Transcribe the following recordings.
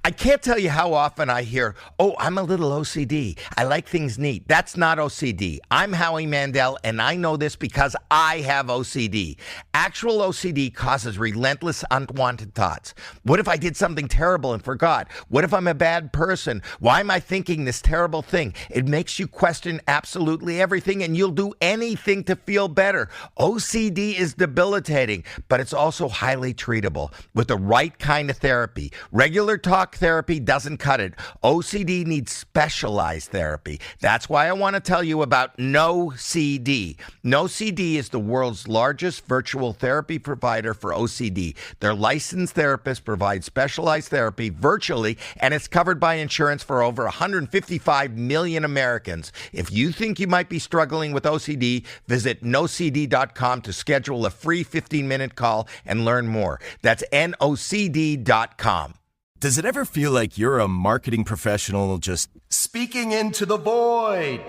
I can't tell you how often I hear, oh, I'm a little OCD. I like things neat. That's not OCD. I'm Howie Mandel, and I know this because I have OCD. Actual OCD causes relentless, unwanted thoughts. What if I did something terrible and forgot? What if I'm a bad person? Why am I thinking this terrible thing? It makes you question absolutely everything, and you'll do anything to feel better. OCD is debilitating, but it's also highly treatable with the right kind of therapy. Regular talk therapy doesn't cut it. OCD needs specialized therapy. That's why I want to tell you about NoCD. NoCD is the world's largest virtual therapy provider for OCD. Their licensed therapists provide specialized therapy virtually, and it's covered by insurance for over 155 million Americans. If you think you might be struggling with OCD, visit nocd.com to schedule a free 15-minute call and learn more. That's nocd.com. Does it ever feel like you're a marketing professional just speaking into the void?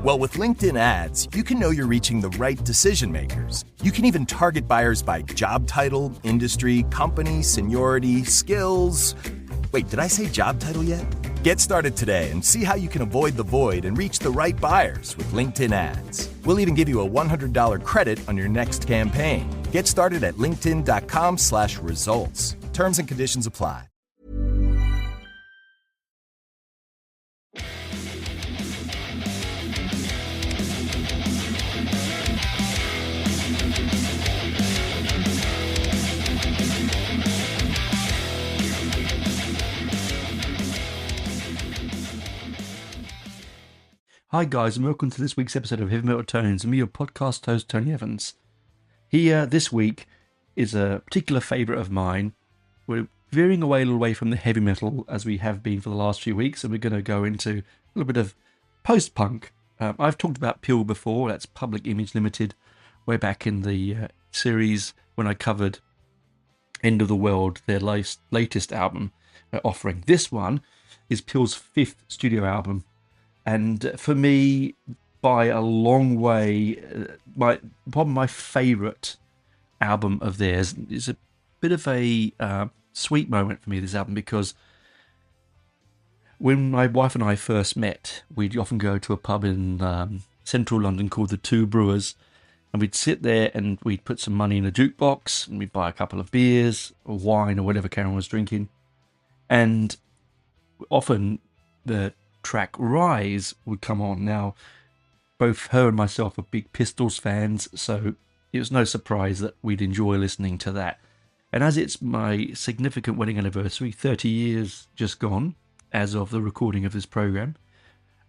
Well, with LinkedIn ads, you can know you're reaching the right decision makers. You can even target buyers by job title, industry, company, seniority, skills. Wait, did I say job title yet? Get started today and see how you can avoid the void and reach the right buyers with LinkedIn ads. We'll even give you a $100 credit on your next campaign. Get started at linkedin.com/results. Terms and conditions apply. Hi guys, and welcome to this week's episode of Heavy Metal Tones, and me, your podcast host, Tony Evans. Here, this week, is a particular favourite of mine. We're veering away a little way from the heavy metal, as we have been for the last few weeks, and we're going to go into a little bit of post-punk. I've talked about Peel before, that's Public Image Limited, way back in the series when I covered End of the World, their latest album offering. This one is Peel's 5th studio album. And for me, by a long way, probably my favourite album of theirs. It's a bit of a sweet moment for me, this album, because when my wife and I first met, we'd often go to a pub in central London called the Two Brewers, and we'd sit there and we'd put some money in a jukebox, and we'd buy a couple of beers or wine or whatever Karen was drinking, and often the track Rise would come on. Now, both her and myself are big Pistols fans, so it was no surprise that we'd enjoy listening to that. And as it's my significant wedding anniversary, 30 years just gone, as of the recording of this program,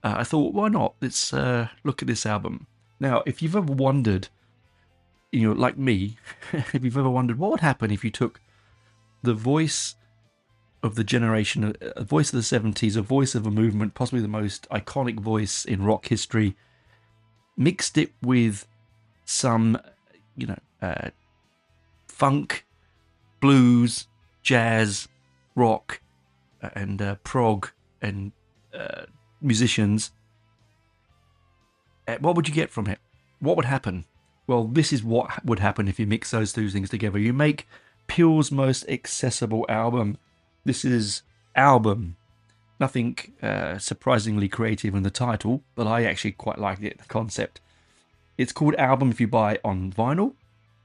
I thought, why not? Let's look at this album. Now, if you've ever wondered, like me, if you've ever wondered what would happen if you took the voice of the generation, a voice of the 70s, a voice of a movement, possibly the most iconic voice in rock history, mixed it with some, funk, blues, jazz, rock, and prog, and musicians, what would you get from it? What would happen? Well, this is what would happen if you mix those two things together. You make Peel's most accessible album. This is Album. Nothing surprisingly creative in the title, but I actually quite liked it, the concept. It's called Album if you buy it on vinyl.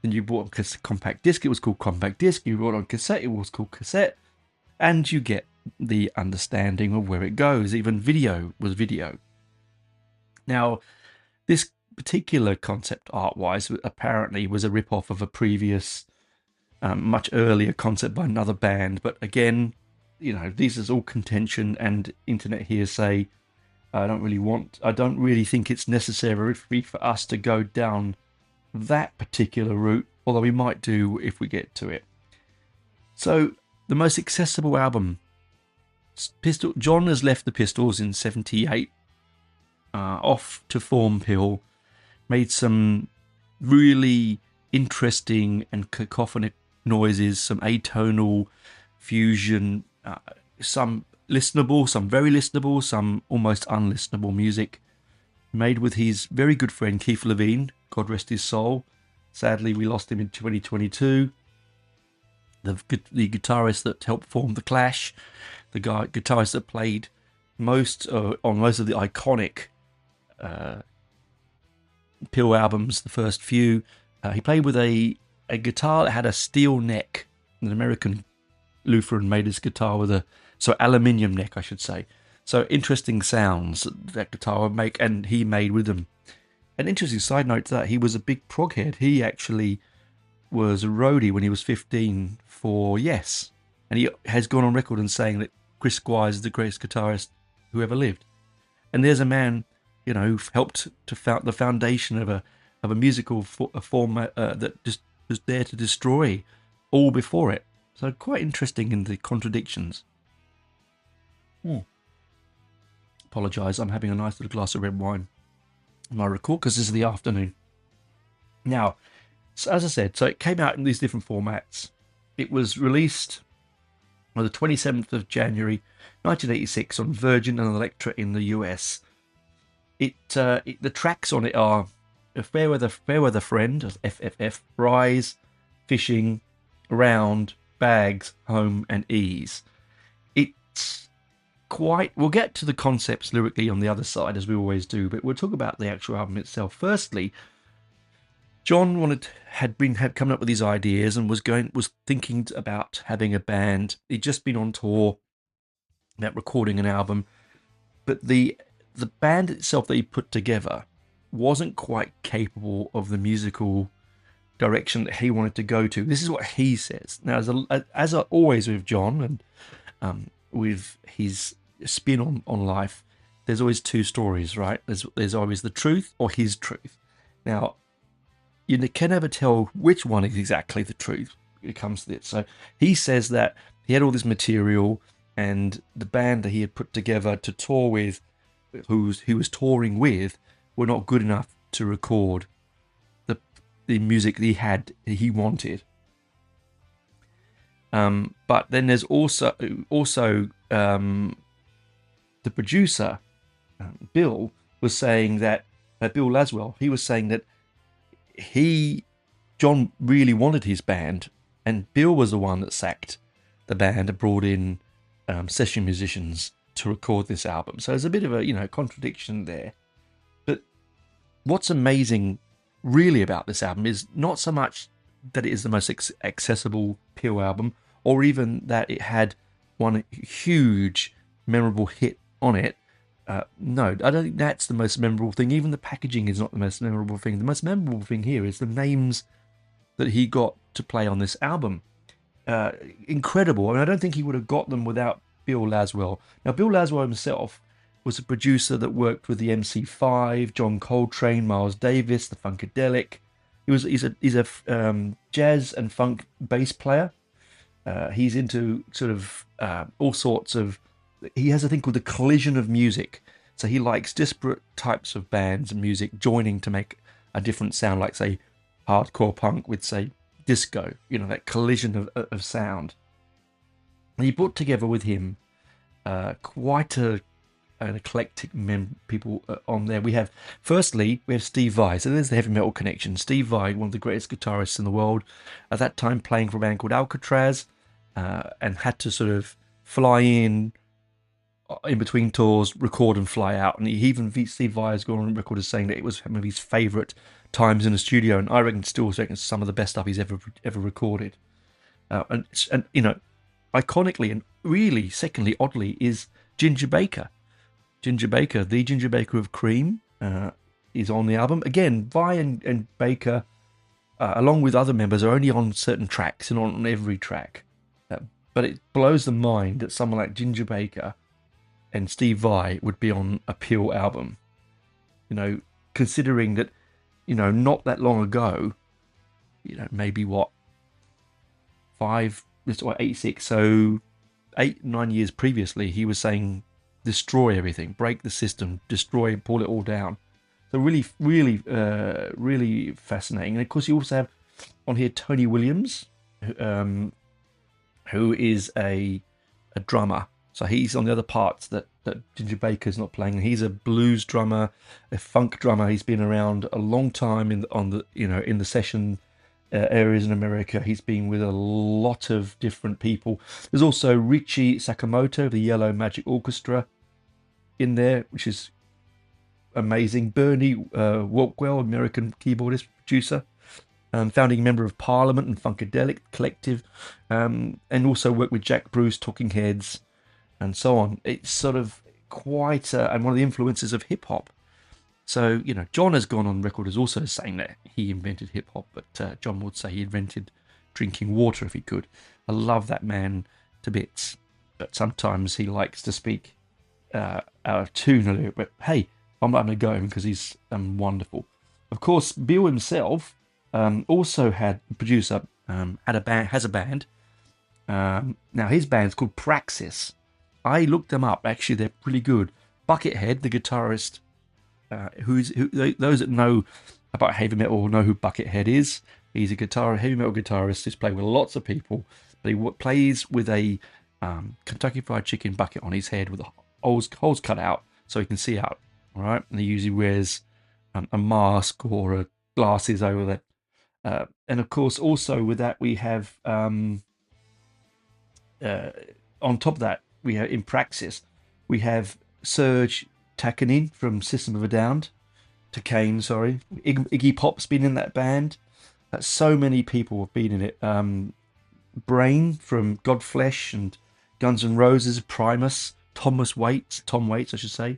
Then you bought a compact disc, it was called compact disc. You bought it on cassette, it was called cassette. And you get the understanding of where it goes. Even video was video. Now, this particular concept art-wise apparently was a rip-off of a previous much earlier concept by another band, but again, these is all contention and internet hearsay. I don't really think it's necessary for us to go down that particular route, although we might do if we get to it. So, the most accessible album. John has left the Pistols in 78, off to form Peel, made some really interesting and cacophonic noises, some atonal fusion, some listenable, some very listenable, some almost unlistenable music, made with his very good friend Keith Levine, God rest his soul. Sadly, we lost him in 2022. the guitarist that helped form the Clash, the guitarist that played on most of the iconic Peel albums, the first few. He played with a guitar that had a steel neck. An American Lutheran made his guitar with aluminium neck, I should say. So interesting sounds that guitar would make, and he made with them. An interesting side note to that, he was a big prog head. He actually was a roadie when he was 15 for Yes. And he has gone on record and saying that Chris Squires is the greatest guitarist who ever lived. And there's a man, who helped to found the foundation of a musical format that just was there to destroy all before it. So quite interesting in the contradictions. Apologise, I'm having a nice little glass of red wine in my record because this is the afternoon. Now, so as I said, so it came out in these different formats. It was released on the 27th of January 1986 on Virgin and Elektra in the US. The tracks on it are Fairweather Friend, FFF, Rise, Fishing, Round, Bags, Home, and Ease. It's we'll get to the concepts lyrically on the other side, as we always do, but we'll talk about the actual album itself. Firstly, John had coming up with these ideas and was thinking about having a band. He'd just been on tour about recording an album, but the band itself that he put together wasn't quite capable of the musical direction that he wanted to go to. This is what he says. Now, as always with John and with his spin on life, there's always two stories, right? There's always the truth or his truth. Now, you can never tell which one is exactly the truth when it comes to this. So he says that he had all this material, and the band that he had put together to tour with, who he was touring with, were not good enough to record the music that he wanted. But then there's also the producer, Bill, was saying that Bill Laswell, he was saying that John really wanted his band, and Bill was the one that sacked the band and brought in session musicians to record this album. So there's a bit of a contradiction there. But what's amazing really about this album is not so much that it is the most accessible Peel album, or even that it had one huge memorable hit on it. No, I don't think that's the most memorable thing. Even the packaging is not the most memorable thing. The most memorable thing here is the names that he got to play on this album. Incredible. I mean, I don't think he would have got them without Bill Laswell. Now, Bill Laswell himself was a producer that worked with the MC5, John Coltrane, Miles Davis, the Funkadelic. He's a jazz and funk bass player. He's into sort of all sorts of. He has a thing called the collision of music. So he likes disparate types of bands and music joining to make a different sound, like, say, hardcore punk with, say, disco. That collision of sound. And he brought together with him quite an eclectic people on there. Firstly, we have Steve Vai. So there's the heavy metal connection. Steve Vai, one of the greatest guitarists in the world, at that time playing for a band called Alcatraz, and had to sort of fly in between tours, record and fly out. And Steve Vai has gone on record as saying that it was one of his favourite times in the studio, and I reckon some of the best stuff he's ever recorded. And iconically and really, secondly, oddly, is Ginger Baker. Ginger Baker, the Ginger Baker of Cream, is on the album. Again, Vai and Baker, along with other members, are only on certain tracks and on every track. But it blows the mind that someone like Ginger Baker and Steve Vai would be on a Peel album. Considering that, not that long ago, maybe 86, so 8-9 years previously, he was saying, destroy everything, break the system, destroy, pull it all down. So really, really, really fascinating. And of course, you also have on here Tony Williams, who is a drummer. So he's on the other parts that Ginger Baker's not playing. He's a blues drummer, a funk drummer. He's been around a long time in the session areas in America. He's been with a lot of different people. There's also Richie Sakamoto, the Yellow Magic Orchestra, in there, which is amazing. Bernie Walkwell, American keyboardist, producer, founding member of Parliament and Funkadelic Collective, and also worked with Jack Bruce, Talking Heads, and so on. It's sort of quite and one of the influences of hip hop. So, John has gone on record as also saying that he invented hip hop, but John would say he invented drinking water if he could. I love that man to bits, but sometimes he likes to speak out of tune a little bit. Hey, I'm going to go because he's wonderful. Of course, Bill himself also had producer, has a band. Now his band's called Praxis. I looked them up. Actually, they're pretty good. Buckethead, the guitarist. Those that know about heavy metal know who Buckethead is. He's a heavy metal guitarist. He's played with lots of people, but he plays with a Kentucky Fried Chicken bucket on his head with the holes cut out so he can see out. All right, and he usually wears a mask or glasses over that. And of course, also with that, we have on top of that, we have in Praxis, we have Serge Tankian from System of a Down, Iggy Pop's been in that band. So many people have been in it. Brain from Godflesh and Guns N' Roses, Primus, Tom Waits, I should say,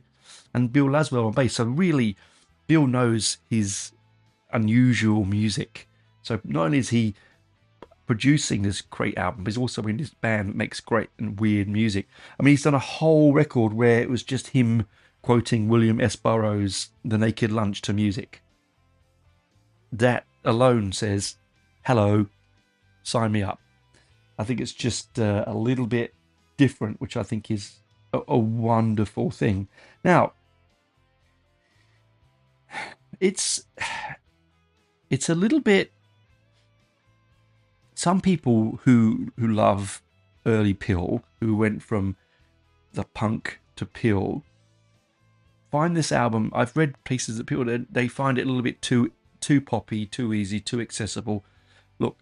and Bill Laswell on bass. So really, Bill knows his unusual music. So not only is he producing this great album, but he's also in this band that makes great and weird music. I mean, he's done a whole record where it was just him quoting William S. Burroughs' The Naked Lunch to music. That alone says, hello, sign me up. I think it's just a little bit different, which I think is a wonderful thing. Now, it's a little bit... Some people who love early Peel, who went from the punk to Peel, find this album. I've read pieces that people they find it a little bit too poppy, too easy, too accessible. Look,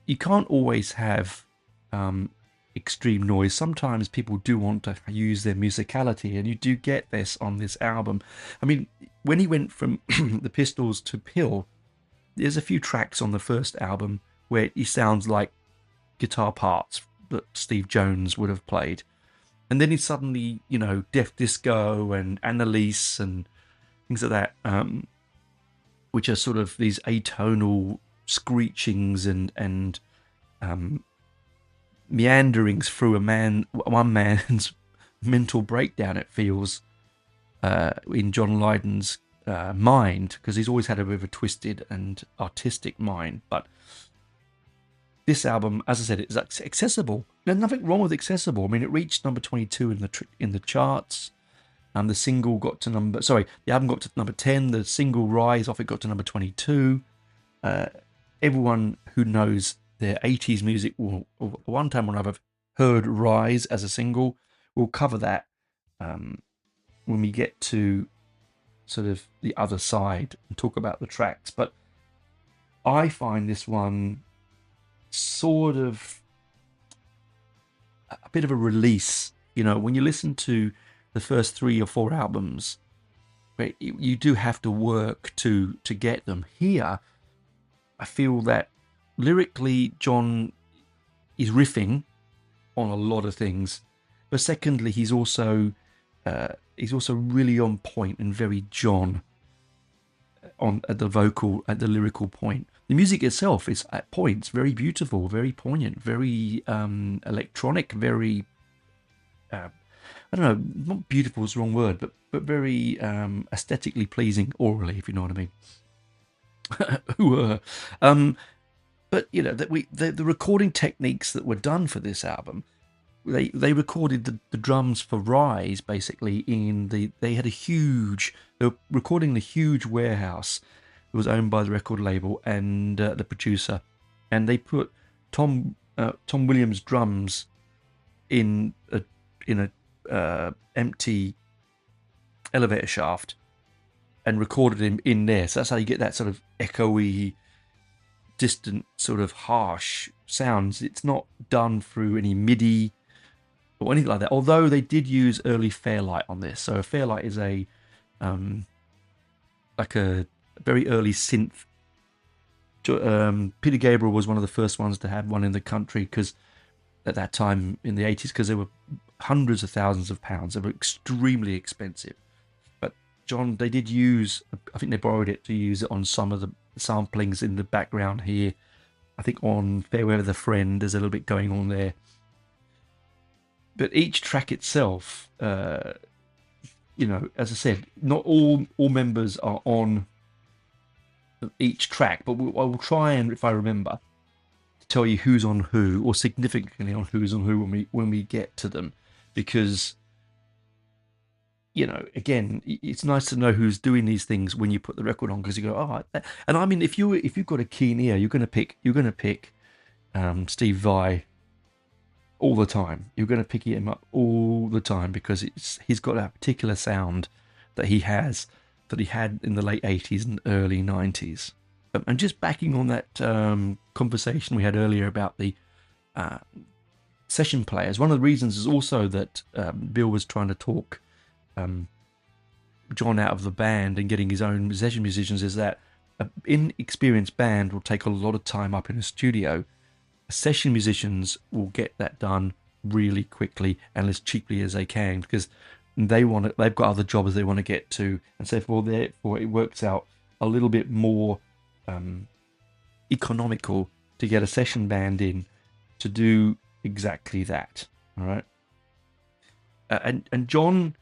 you can't always have extreme noise. Sometimes people do want to use their musicality, and you do get this on this album. I mean, when he went from the Pistols to Peel, there's a few tracks on the first album where he sounds like guitar parts that Steve Jones would have played. And then he suddenly, Def Disco and Annalise and things like that, which are sort of these atonal screechings and meanderings through one man's mental breakdown, it feels, in John Lydon's mind, because he's always had a bit of a twisted and artistic mind. But this album, as I said, is accessible. There's nothing wrong with accessible. I mean, it reached number 22 in the charts. The single got to the album got to number 10. The single Rise off it got to number 22. Everyone who knows their 80s music will, one time or another, have heard Rise as a single. We'll cover that when we get to sort of the other side and talk about the tracks. But I find this one sort of a bit of a release. When you listen to the first 3 or 4 albums, you do have to work to get them. Here, I feel that lyrically, John is riffing on a lot of things, but secondly, he's also really on point and very John at the lyrical point. The music itself is at points very beautiful, very poignant, very electronic, very I don't know, not beautiful is the wrong word, but very aesthetically pleasing orally, if you know what I mean. But the recording techniques that were done for this album, they recorded the drums for Rise basically they were recording the huge warehouse that was owned by the record label and the producer, and they put Tom Williams drums in a empty elevator shaft and recorded him in there. So that's how you get that sort of echoey distant, sort of harsh sounds. It's not done through any MIDI or anything like that. Although they did use early Fairlight on this. So a Fairlight is a like a very early synth. Peter Gabriel was one of the first ones to have one in the country, because at that time in the 80s, because they were hundreds of thousands of pounds. They were extremely expensive. But John, they did use, I think they borrowed it to use it on some of the samplings in the background here. I think on Fair Weather Friend, there's a little bit going on there. But each track itself, as I said, not all members are on each track, but I will try and, if I remember, tell you who's on who, or significantly on who's on who when we get to them, because again, it's nice to know who's doing these things when you put the record on, because you go, oh, and I mean, if you've got a keen ear, you're going to pick Steve Vai all the time. You're going to pick him up all the time, because he's got that particular sound that he had in the late 80s and early 90s. And just backing on that conversation we had earlier about the session players, one of the reasons is also that Bill was trying to talk John out of the band and getting his own session musicians, is that an inexperienced band will take a lot of time up in a studio. Session musicians will get that done really quickly and as cheaply as they can, because they've got other jobs they want to get to, and so therefore it works out a little bit more economical to get a session band in to do exactly that. All right. And John,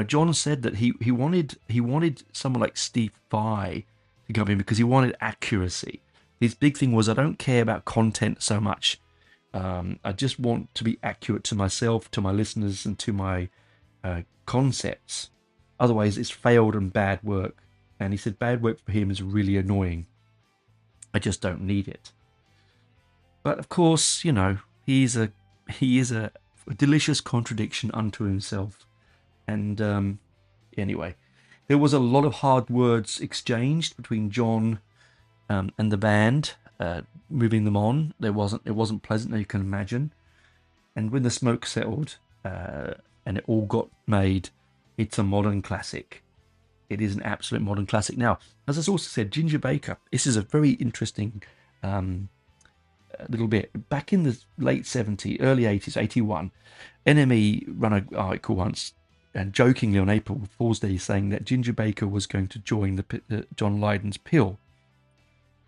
John said that he wanted someone like Steve Vai to come in because he wanted accuracy. His big thing was, I don't care about content so much. I just want to be accurate to myself, to my listeners, and to my concepts. Otherwise, it's failed and bad work. And he said bad work for him is really annoying. I just don't need it. But of course, he is a delicious contradiction unto himself. And anyway, there was a lot of hard words exchanged between John and the band, moving them on. It wasn't pleasant, as you can imagine. And when the smoke settled and it all got made, it's a modern classic. It is an absolute modern classic. Now, as I also said, Ginger Baker, this is a very interesting little bit. Back in the late 70s, early 80s, 81, NME ran an article once, and jokingly on April Fool's Day, saying that Ginger Baker was going to join the John Lydon's Pill.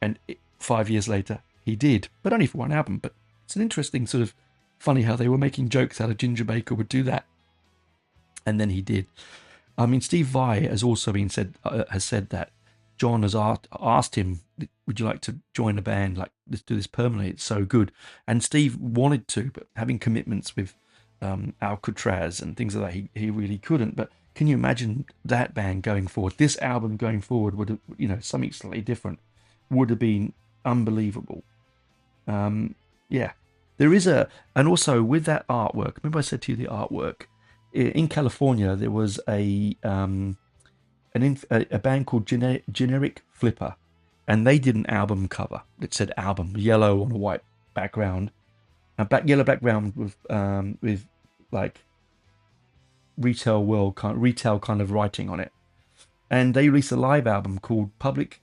And 5 years later, he did, but only for one album. But it's an interesting sort of funny how they were making jokes out of Ginger Baker would do that. And then he did. I mean, Steve Vai has also has said that John has asked him, would you like to join a band? Like, let's do this permanently. It's so good. And Steve wanted to, but having commitments with Alcatraz and things like that, he really couldn't. But can you imagine that band going forward? This album going forward would have, something slightly different would have been unbelievable. Yeah, there is and also with that artwork, remember I said to you the artwork, in California there was a band called Generic Flipper, and they did an album cover that said album, yellow on a white background, yellow background with like retail kind of writing on it. And they released a live album called Public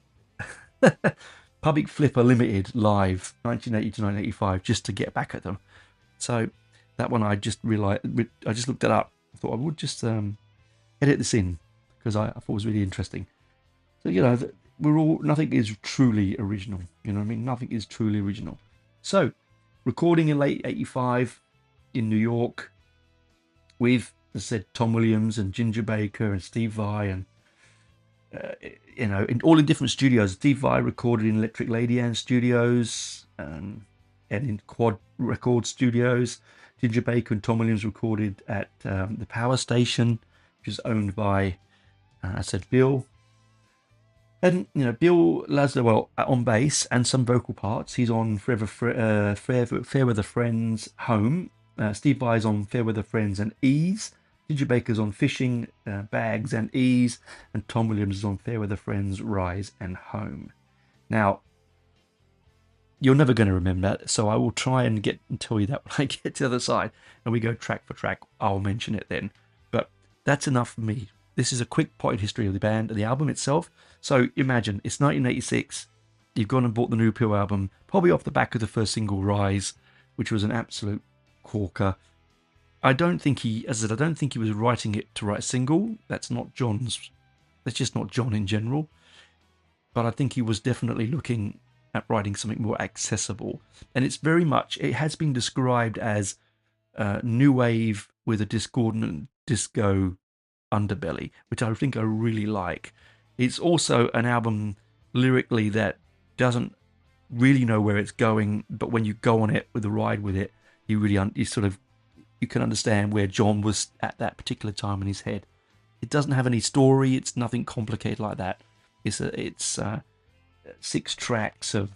Flipper Limited Live 1980 to 1985, just to get back at them. So that one I just realized, I just looked it up. I thought I would just edit this in because I thought it was really interesting. So nothing is truly original. You know what I mean? Nothing is truly original. So recording in late 85 in New York with, as I said, Tom Williams and Ginger Baker and Steve Vai and in different studios. Steve Vai recorded in Electric Lady Ann Studios and in Quad Record Studios. Ginger Baker and Tom Williams recorded at the Power Station, which is owned by, I said, Bill. And Bill Laszlo on bass and some vocal parts. He's on Fair Weather Friends, Home. Steve Vai's on Fair Weather Friends and Ease. Ginger Baker's on Fishing, Bags and Ease, and Tom Williams is on Fair Weather Friends, Rise and Home. Now, You're never going to remember that, so I will try and tell you that when I get to the other side and we go track for track. I'll mention it then. But that's enough for me. This is a quick potted history of the band and the album itself. So imagine, it's 1986. You've gone and bought the new Peel album, probably off the back of the first single, Rise, which was an absolute corker. I don't think he was writing it to write a single. That's just not John in general. But I think he was definitely looking at writing something more accessible. And it has been described as new wave with a discordant disco underbelly, which I think I really like. It's also an album lyrically that doesn't really know where it's going, but when you go on it with a ride with it, you can understand where John was at that particular time in his head. It doesn't have any story. It's nothing complicated like that. It's 6 tracks of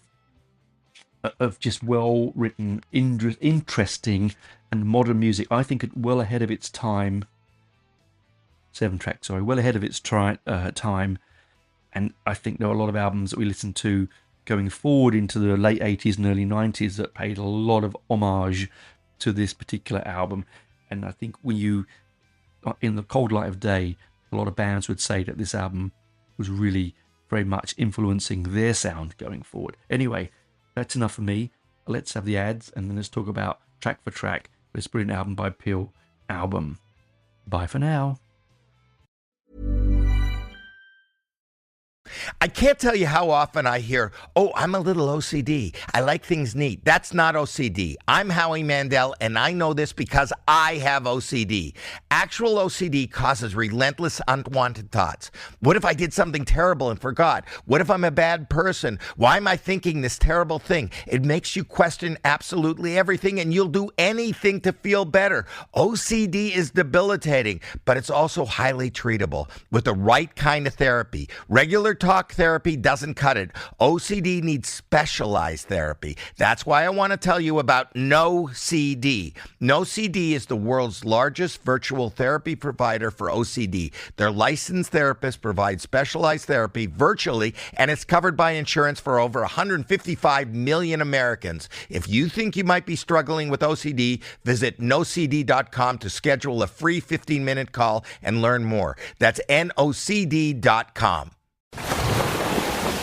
just well written, interesting, and modern music. I think it well ahead of its time. 7 tracks, well ahead of its time. And I think there are a lot of albums that we listen to going forward into the late 80s and early 90s that paid a lot of homage to this particular album. And I think in the cold light of day, a lot of bands would say that this album was really very much influencing their sound going forward. Anyway, that's enough for me. Let's have the ads and then let's talk about track for track this brilliant album by Peel album. Bye for now. I can't tell you how often I hear, oh, I'm a little OCD. I like things neat. That's not OCD. I'm Howie Mandel, and I know this because I have OCD. Actual OCD causes relentless, unwanted thoughts. What if I did something terrible and forgot? What if I'm a bad person? Why am I thinking this terrible thing? It makes you question absolutely everything, and you'll do anything to feel better. OCD is debilitating, but it's also highly treatable with the right kind of therapy. Regular talk therapy doesn't cut it. OCD needs specialized therapy. That's why I want to tell you about NoCD. NoCD is the world's largest virtual therapy provider for OCD. Their licensed therapists provide specialized therapy virtually, and it's covered by insurance for over 155 million Americans. If you think you might be struggling with OCD, visit nocd.com to schedule a free 15-minute call and learn more. That's nocd.com.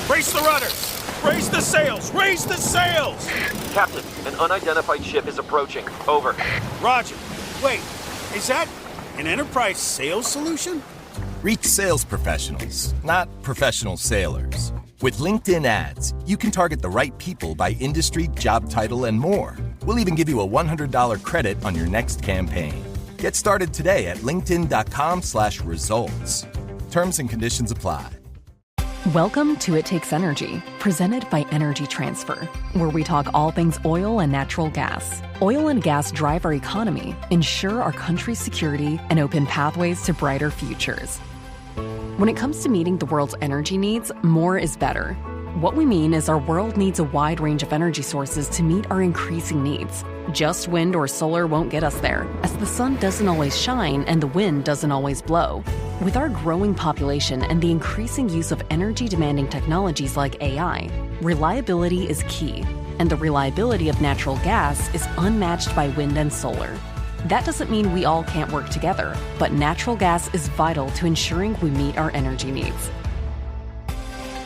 Brace the rudders! Raise the sails! Raise the sails! Captain, an unidentified ship is approaching. Over. Roger. Wait, is that an enterprise sales solution? Reach sales professionals, not professional sailors. With LinkedIn ads, you can target the right people by industry, job title, and more. We'll even give you a $100 credit on your next campaign. Get started today at linkedin.com/results. Terms and conditions apply. Welcome to It Takes Energy, presented by Energy Transfer, where we talk all things oil and natural gas. Oil and gas drive our economy, ensure our country's security, and open pathways to brighter futures. When it comes to meeting the world's energy needs, more is better. What we mean is our world needs a wide range of energy sources to meet our increasing needs. Just wind or solar won't get us there, as the sun doesn't always shine and the wind doesn't always blow. With our growing population and the increasing use of energy-demanding technologies like AI, reliability is key, and the reliability of natural gas is unmatched by wind and solar. That doesn't mean we all can't work together, but natural gas is vital to ensuring we meet our energy needs.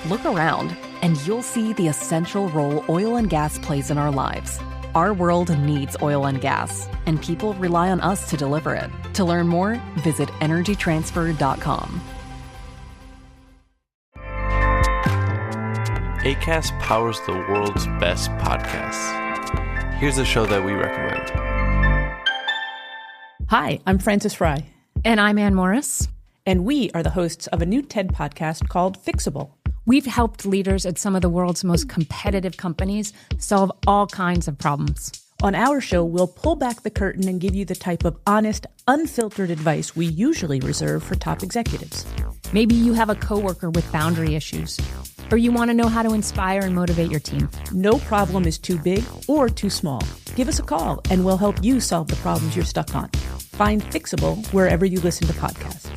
Look around, and you'll see the essential role oil and gas plays in our lives. Our world needs oil and gas, and people rely on us to deliver it. To learn more, visit energytransfer.com. Acast powers the world's best podcasts. Here's a show that we recommend. Hi, I'm Frances Fry. And I'm Ann Morris. And we are the hosts of a new TED podcast called Fixable. We've helped leaders at some of the world's most competitive companies solve all kinds of problems. On our show, we'll pull back the curtain and give you the type of honest, unfiltered advice we usually reserve for top executives. Maybe you have a coworker with boundary issues, or you want to know how to inspire and motivate your team. No problem is too big or too small. Give us a call and we'll help you solve the problems you're stuck on. Find Fixable wherever you listen to podcasts.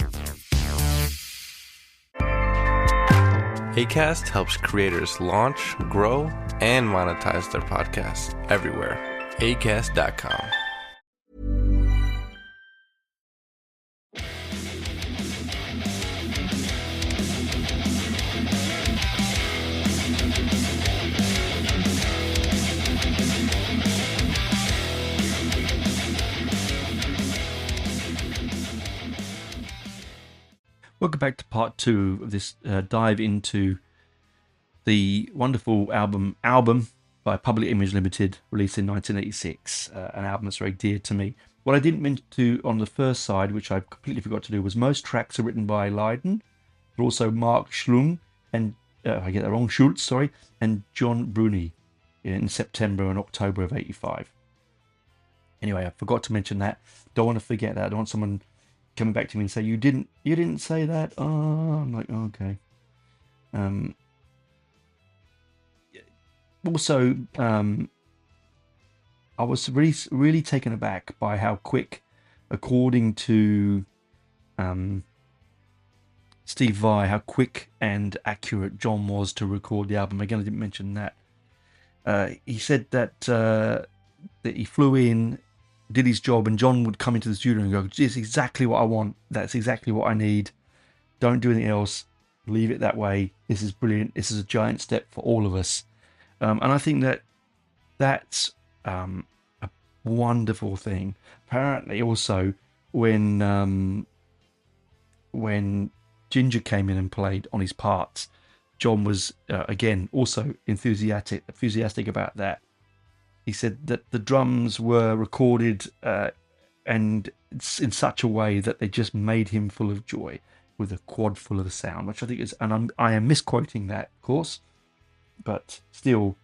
Acast helps creators launch, grow, and monetize their podcasts everywhere. Acast.com. Welcome back to part 2 of this dive into the wonderful album by Public Image Limited, released in 1986, an album that's very dear to me. What I didn't mention to on the first side, which I completely forgot to do, was most tracks are written by Lydon, but also Mark Schlung and I get that wrong, Schultz, sorry, and John Bruni in September and October of 85. Anyway, I forgot to mention that. Don't want to forget that. I don't want someone coming back to me and say, you didn't say that. Oh, I'm like, okay. Also, I was really taken aback by how quick, according to Steve Vai, how quick and accurate John was to record the album. Again, I didn't mention that. He said that he flew in, did his job, and John would come into the studio and go, this is exactly what I want. That's exactly what I need. Don't do anything else. Leave it that way. This is brilliant. This is a giant step for all of us. And I think that's a wonderful thing. Apparently, also, when Ginger came in and played on his parts, John was, again, also enthusiastic about that. He said that the drums were recorded and in such a way that they just made him full of joy with a quad full of the sound, which I think is, and I am misquoting that, of course, but still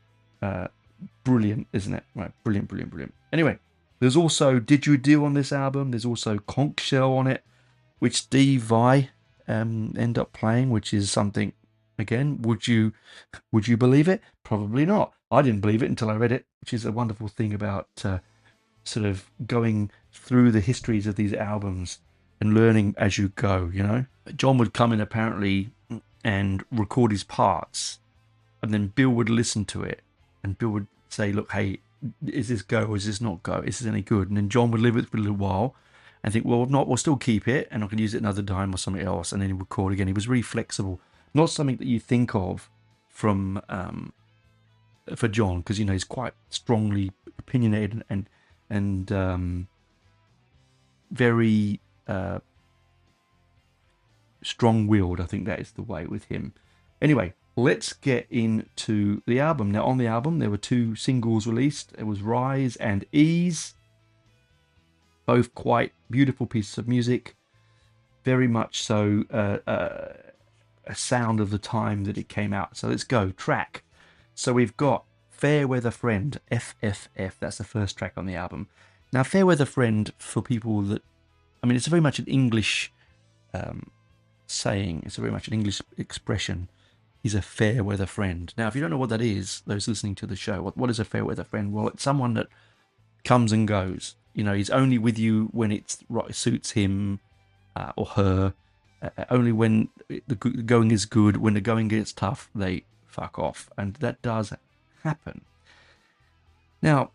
brilliant, isn't it? Right, brilliant. Anyway, there's also Didgeridoo on this album. There's also Conch Shell on it, which Steve Vai end up playing, which is something, again, would you believe it? Probably not. I didn't believe it until I read it, which is a wonderful thing about sort of going through the histories of these albums and learning as you go, you know? John would come in apparently and record his parts, and then Bill would listen to it, and Bill would say, look, hey, is this go or is this not go? Is this any good? And then John would live with it for a little while and think, well, if not, we'll still keep it and I can use it another time or something else, and then he'd record again. He was really flexible. Not something that you think of from for John, because you know he's quite strongly opinionated and very strong-willed. I think that is the way with him. Anyway, let's get into the album. Now, on the album, there were 2 singles released. It was Rise and Ease. Both quite beautiful pieces of music. Very much so a sound of the time that it came out. So let's go. Track. So we've got Fairweather Friend, FFF. That's the first track on the album. Now, Fairweather Friend, for people that, I mean, it's very much an English saying. It's very much an English expression. He's a fair weather friend. Now, if you don't know what that is, those listening to the show, what is a fair weather friend? Well, it's someone that comes and goes. You know, he's only with you when it suits him or her. Only when the going is good. When the going gets tough, they fuck off. And that does happen. Now,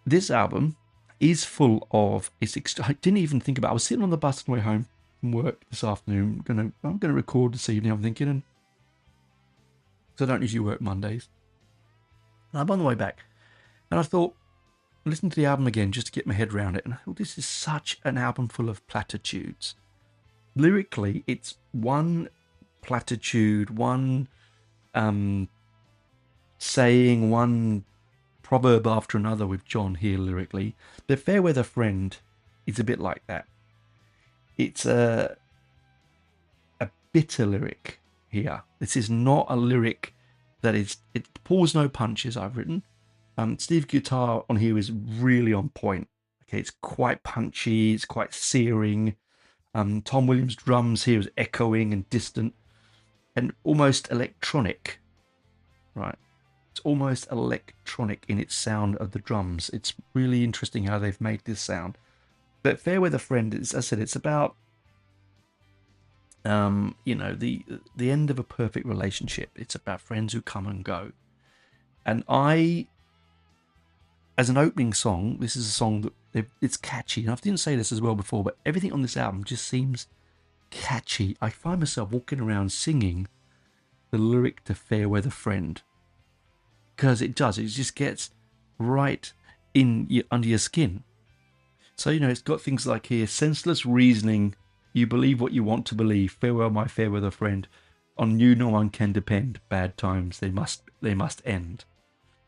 this album is full of... I didn't even think about it. I was sitting on the bus on the way home from work this afternoon. I'm gonna record this evening, I'm thinking, and because I don't usually work Mondays. And I'm on the way back, and I thought, listen to the album again just to get my head around it. And I thought, this is such an album full of platitudes. Lyrically, it's one platitude, one saying, one proverb after another with John here lyrically. The Fairweather Friend is a bit like that. It's a bitter lyric here. This is not a lyric that it pulls no punches, I've written. Steve's guitar on here is really on point. Okay, it's quite punchy, it's quite searing. Tom Williams' drums here is echoing and distant and almost electronic, right? It's almost electronic in its sound of the drums. It's really interesting how they've made this sound. But Fairweather Friend, as I said, it's about the end of a perfect relationship. It's about friends who come and go. And I, as an opening song, this is a song that it's catchy. And I didn't say this as well before, but everything on this album just seems catchy. I find myself walking around singing the lyric to Fair Weather Friend, because it just gets right under your skin. So, it's got things like here: senseless reasoning, you believe what you want to believe, farewell my fair weather friend, on you no one can depend, bad times they must end.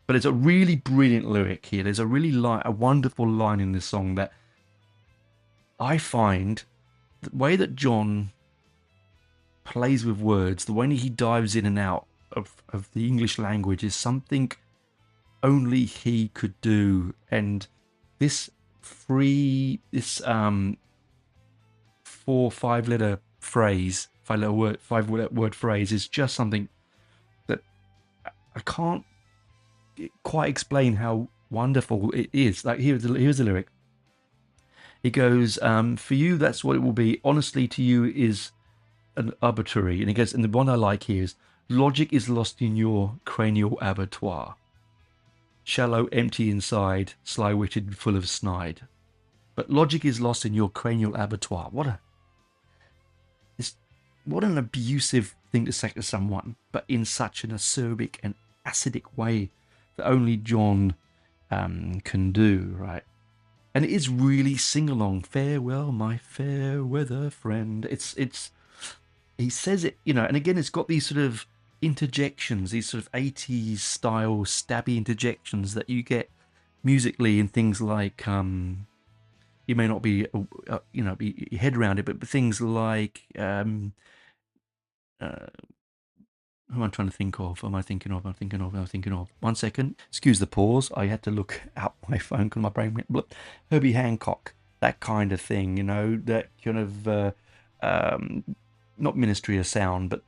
But it's a really brilliant lyric here. There's a wonderful line in this song that I find the way that John plays with words, the way he dives in and out of the English language is something only he could do. And this 4 5-letter phrase, 5 word phrase is just something that I can't quite explain how wonderful it is. Like here's the lyric. He goes, for you that's what it will be. Honestly to you is an arbitrary. And he goes, and the one I like here is, logic is lost in your cranial abattoir. Shallow, empty inside, sly-witted, full of snide. But logic is lost in your cranial abattoir. What an abusive thing to say to someone, but in such an acerbic and acidic way that only John can do, right? And it is really sing-along. Farewell, my fair weather friend. He says it, and again, it's got these sort of interjections, these sort of 80s style stabby interjections that you get musically in things like, you may not be, be your head around it, but things like, who am I trying to think of? I'm thinking of. 1 second. Excuse the pause. I had to look out my phone because my brain went blip. Herbie Hancock, that kind of thing, that kind of, not Ministry of Sound, but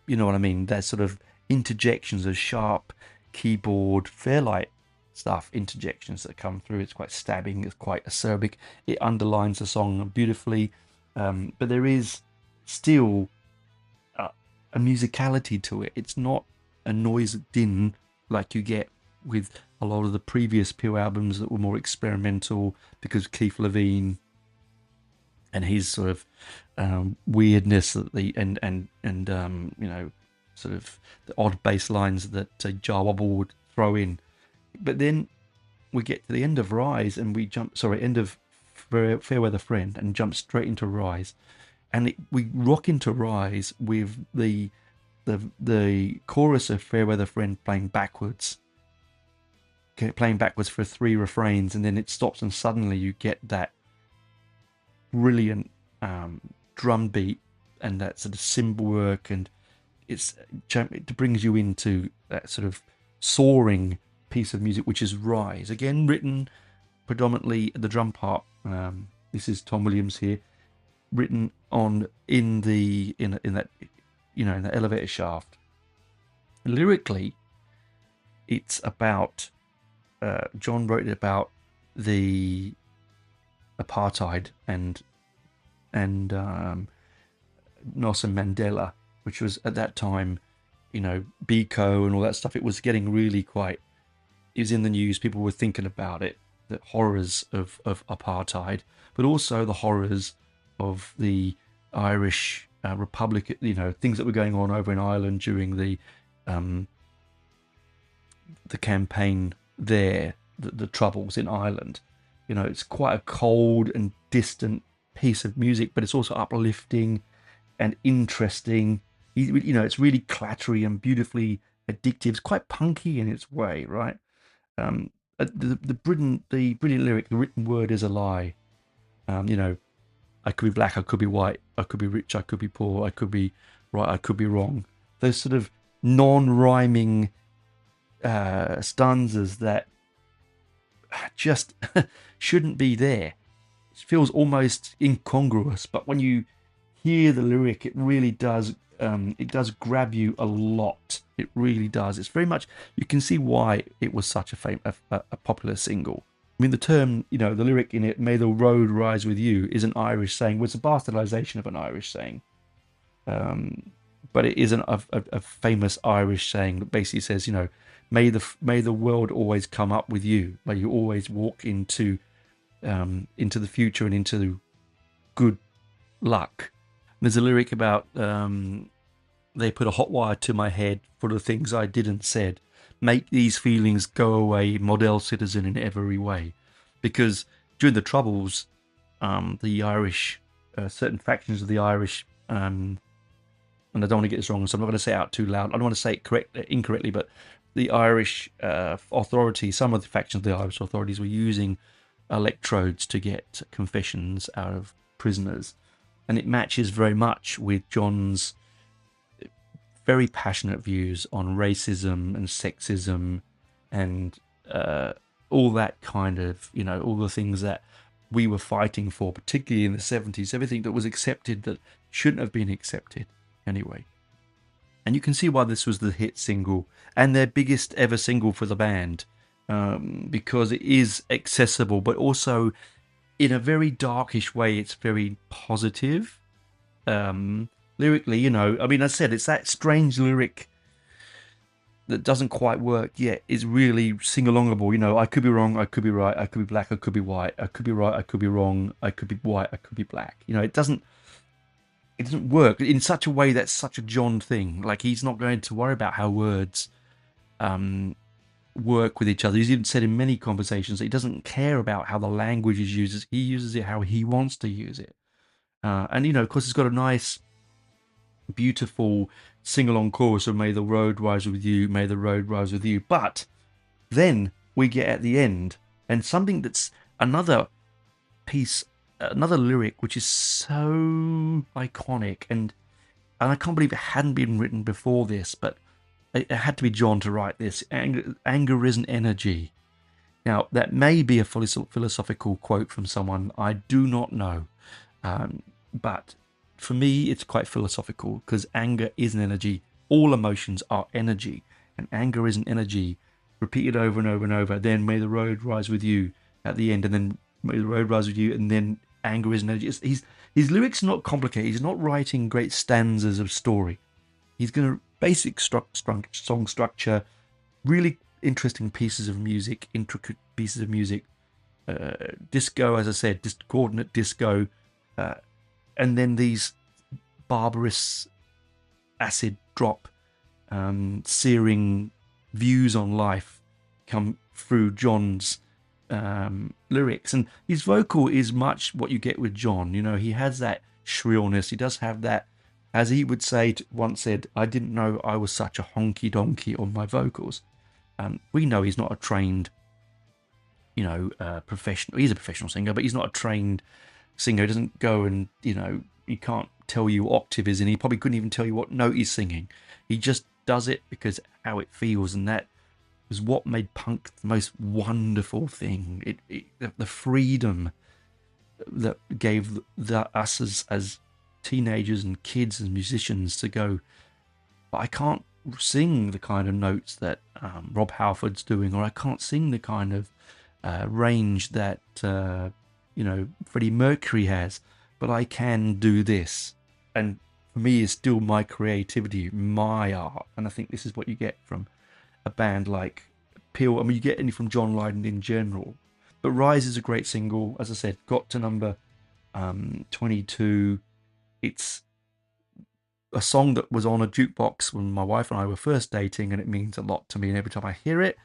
you know what I mean? That sort of interjections of sharp keyboard, Fairlight stuff, interjections that come through. It's quite stabbing, it's quite acerbic. It underlines the song beautifully, but there is still a musicality to it. It's not a noise din like you get with a lot of the previous Peel albums that were more experimental because Keith Levine and his sort of weirdness that sort of the odd bass lines that Jar Wobble would throw in. But then we get to the end of Rise and end of Fairweather Friend and jump straight into Rise. And we rock into Rise with the chorus of Fairweather Friend playing backwards for 3 refrains, and then it stops and suddenly you get that brilliant drum beat and that sort of cymbal work, and it brings you into that sort of soaring piece of music, which is Rise. Again, written predominantly the drum part. This is Tom Williams here, written in that elevator shaft. Lyrically, it's about John wrote it about the apartheid and Nelson Mandela, which was at that time, Biko and all that stuff. It was getting really it was in the news. People were thinking about it, the horrors of apartheid, but also the horrors of the Irish Republic, things that were going on over in Ireland during the campaign there, the Troubles in Ireland. It's quite a cold and distant piece of music, but it's also uplifting and interesting. It's really clattery and beautifully addictive. It's quite punky in its way, right? The brilliant lyric, the written word is a lie. I could be black, I could be white, I could be rich, I could be poor, I could be right, I could be wrong. Those sort of non-rhyming stanzas that just shouldn't be there. It feels almost incongruous, but when you hear the lyric, it really does. It does grab you a lot. It really does. It's very much. You can see why it was such a popular single. I mean, the term, the lyric in it, "May the road rise with you," is an Irish saying. Well, it's a bastardization of an Irish saying. But it is a famous Irish saying that basically says, may the world always come up with you. May you always walk into the future and into good luck. There's a lyric about they put a hot wire to my head for the things I did and said. Make these feelings go away, model citizen in every way. Because during the Troubles, the Irish, certain factions of the Irish, and I don't want to get this wrong, so I'm not going to say it out too loud. I don't want to say it incorrectly, but the Irish authorities, some of the factions of the Irish authorities were using electrodes to get confessions out of prisoners. And it matches very much with John's very passionate views on racism and sexism and all that kind of, all the things that we were fighting for, particularly in the 70s, everything that was accepted that shouldn't have been accepted anyway. And you can see why this was the hit single and their biggest ever single for the band, because it is accessible, but also in a very darkish way, it's very positive. Lyrically, I said, it's that strange lyric that doesn't quite work yet is really sing-alongable. I could be wrong, I could be right, I could be black, I could be white, I could be right, I could be wrong, I could be white, I could be black. It doesn't work in such a way that's such a John thing. Like, he's not going to worry about how words work with each other. He's even said in many conversations that he doesn't care about how the language is used. He uses it how he wants to use it. And, of course, it's got a nice, beautiful sing-along chorus of may the road rise with you, may the road rise with you. But then we get at the end, and something that's another piece, another lyric, which is so iconic, and I can't believe it hadn't been written before this, but it had to be John to write this. Anger isn't energy. Now, that may be a philosophical quote from someone, I do not know. But for me, it's quite philosophical, because anger is an energy. All emotions are energy, and anger is an energy. Repeated over and over and over. Then may the road rise with you at the end, and then may the road rise with you, and then anger is an energy. His lyrics are not complicated. He's not writing great stanzas of story. He's going to basic song structure, really interesting pieces of music, intricate pieces of music, disco, as I said, coordinate disco, and then these barbarous acid drop, searing views on life come through John's lyrics. And his vocal is much what you get with John. He has that shrillness. He does have that, as he would say, once said, I didn't know I was such a honky donkey on my vocals. We know he's not a trained, professional. He's a professional singer, but he's not a trained singer. He doesn't go and, he can't tell you what octave is in. He probably couldn't even tell you what note he's singing. He just does it because how it feels, and that was what made punk the most wonderful thing. The freedom that gave us as teenagers and kids and musicians to go, but I can't sing the kind of notes that Rob Halford's doing, or I can't sing the kind of range that Freddie Mercury has, but I can do this. And for me, it's still my creativity, my art. And I think this is what you get from a band like Peel. I mean, you get any from John Lydon in general. But Rise is a great single. As I said, got to number 22. It's a song that was on a jukebox when my wife and I were first dating, and it means a lot to me. And every time I hear it,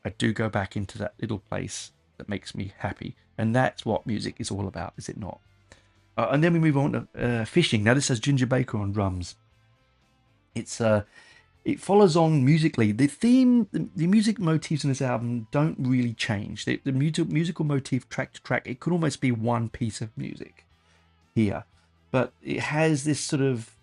I do go back into that little place that makes me happy. And that's what music is all about, is it not? And then we move on to Fishing. Now this has Ginger Baker on drums. It follows on musically. The theme, the music motifs in this album don't really change. The musical motif track to track, it could almost be one piece of music here. But it has this sort of,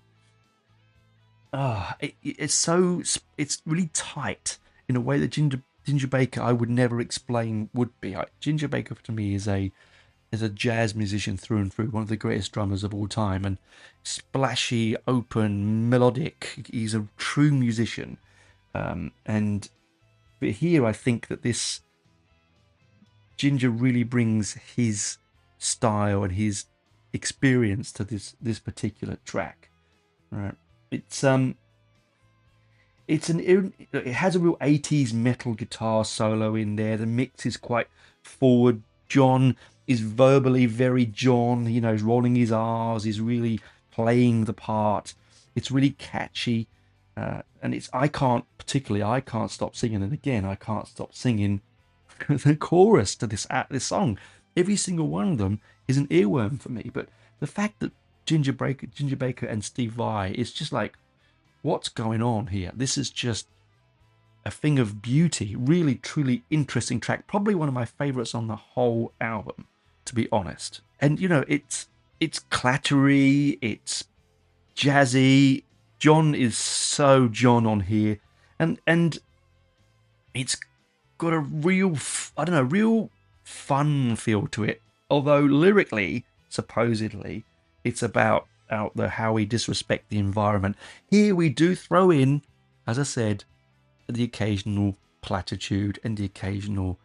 it's really tight in a way that Ginger Baker I would never explain would be. Ginger Baker to me is a jazz musician through and through, one of the greatest drummers of all time, and splashy, open, melodic. He's a true musician, but here I think that this Ginger really brings his style and his experience to this particular track. Right. It has a real 80s metal guitar solo in there. The mix is quite forward. John is verbally very John. You know, he's rolling his R's. He's really playing the part. It's really catchy, and I can't stop singing. And again, I can't stop singing the chorus to this song. Every single one of them is an earworm for me. But the fact that Ginger Baker and Steve Vai is just like, what's going on here? This is just a thing of beauty. Really, truly interesting track. Probably one of my favorites on the whole album, to be honest. And you know, it's clattery, it's jazzy. John is so John on here, and it's got a real fun feel to it. Although lyrically, supposedly, it's about how we disrespect the environment. Here we do throw in, as I said, the occasional platitude and the occasional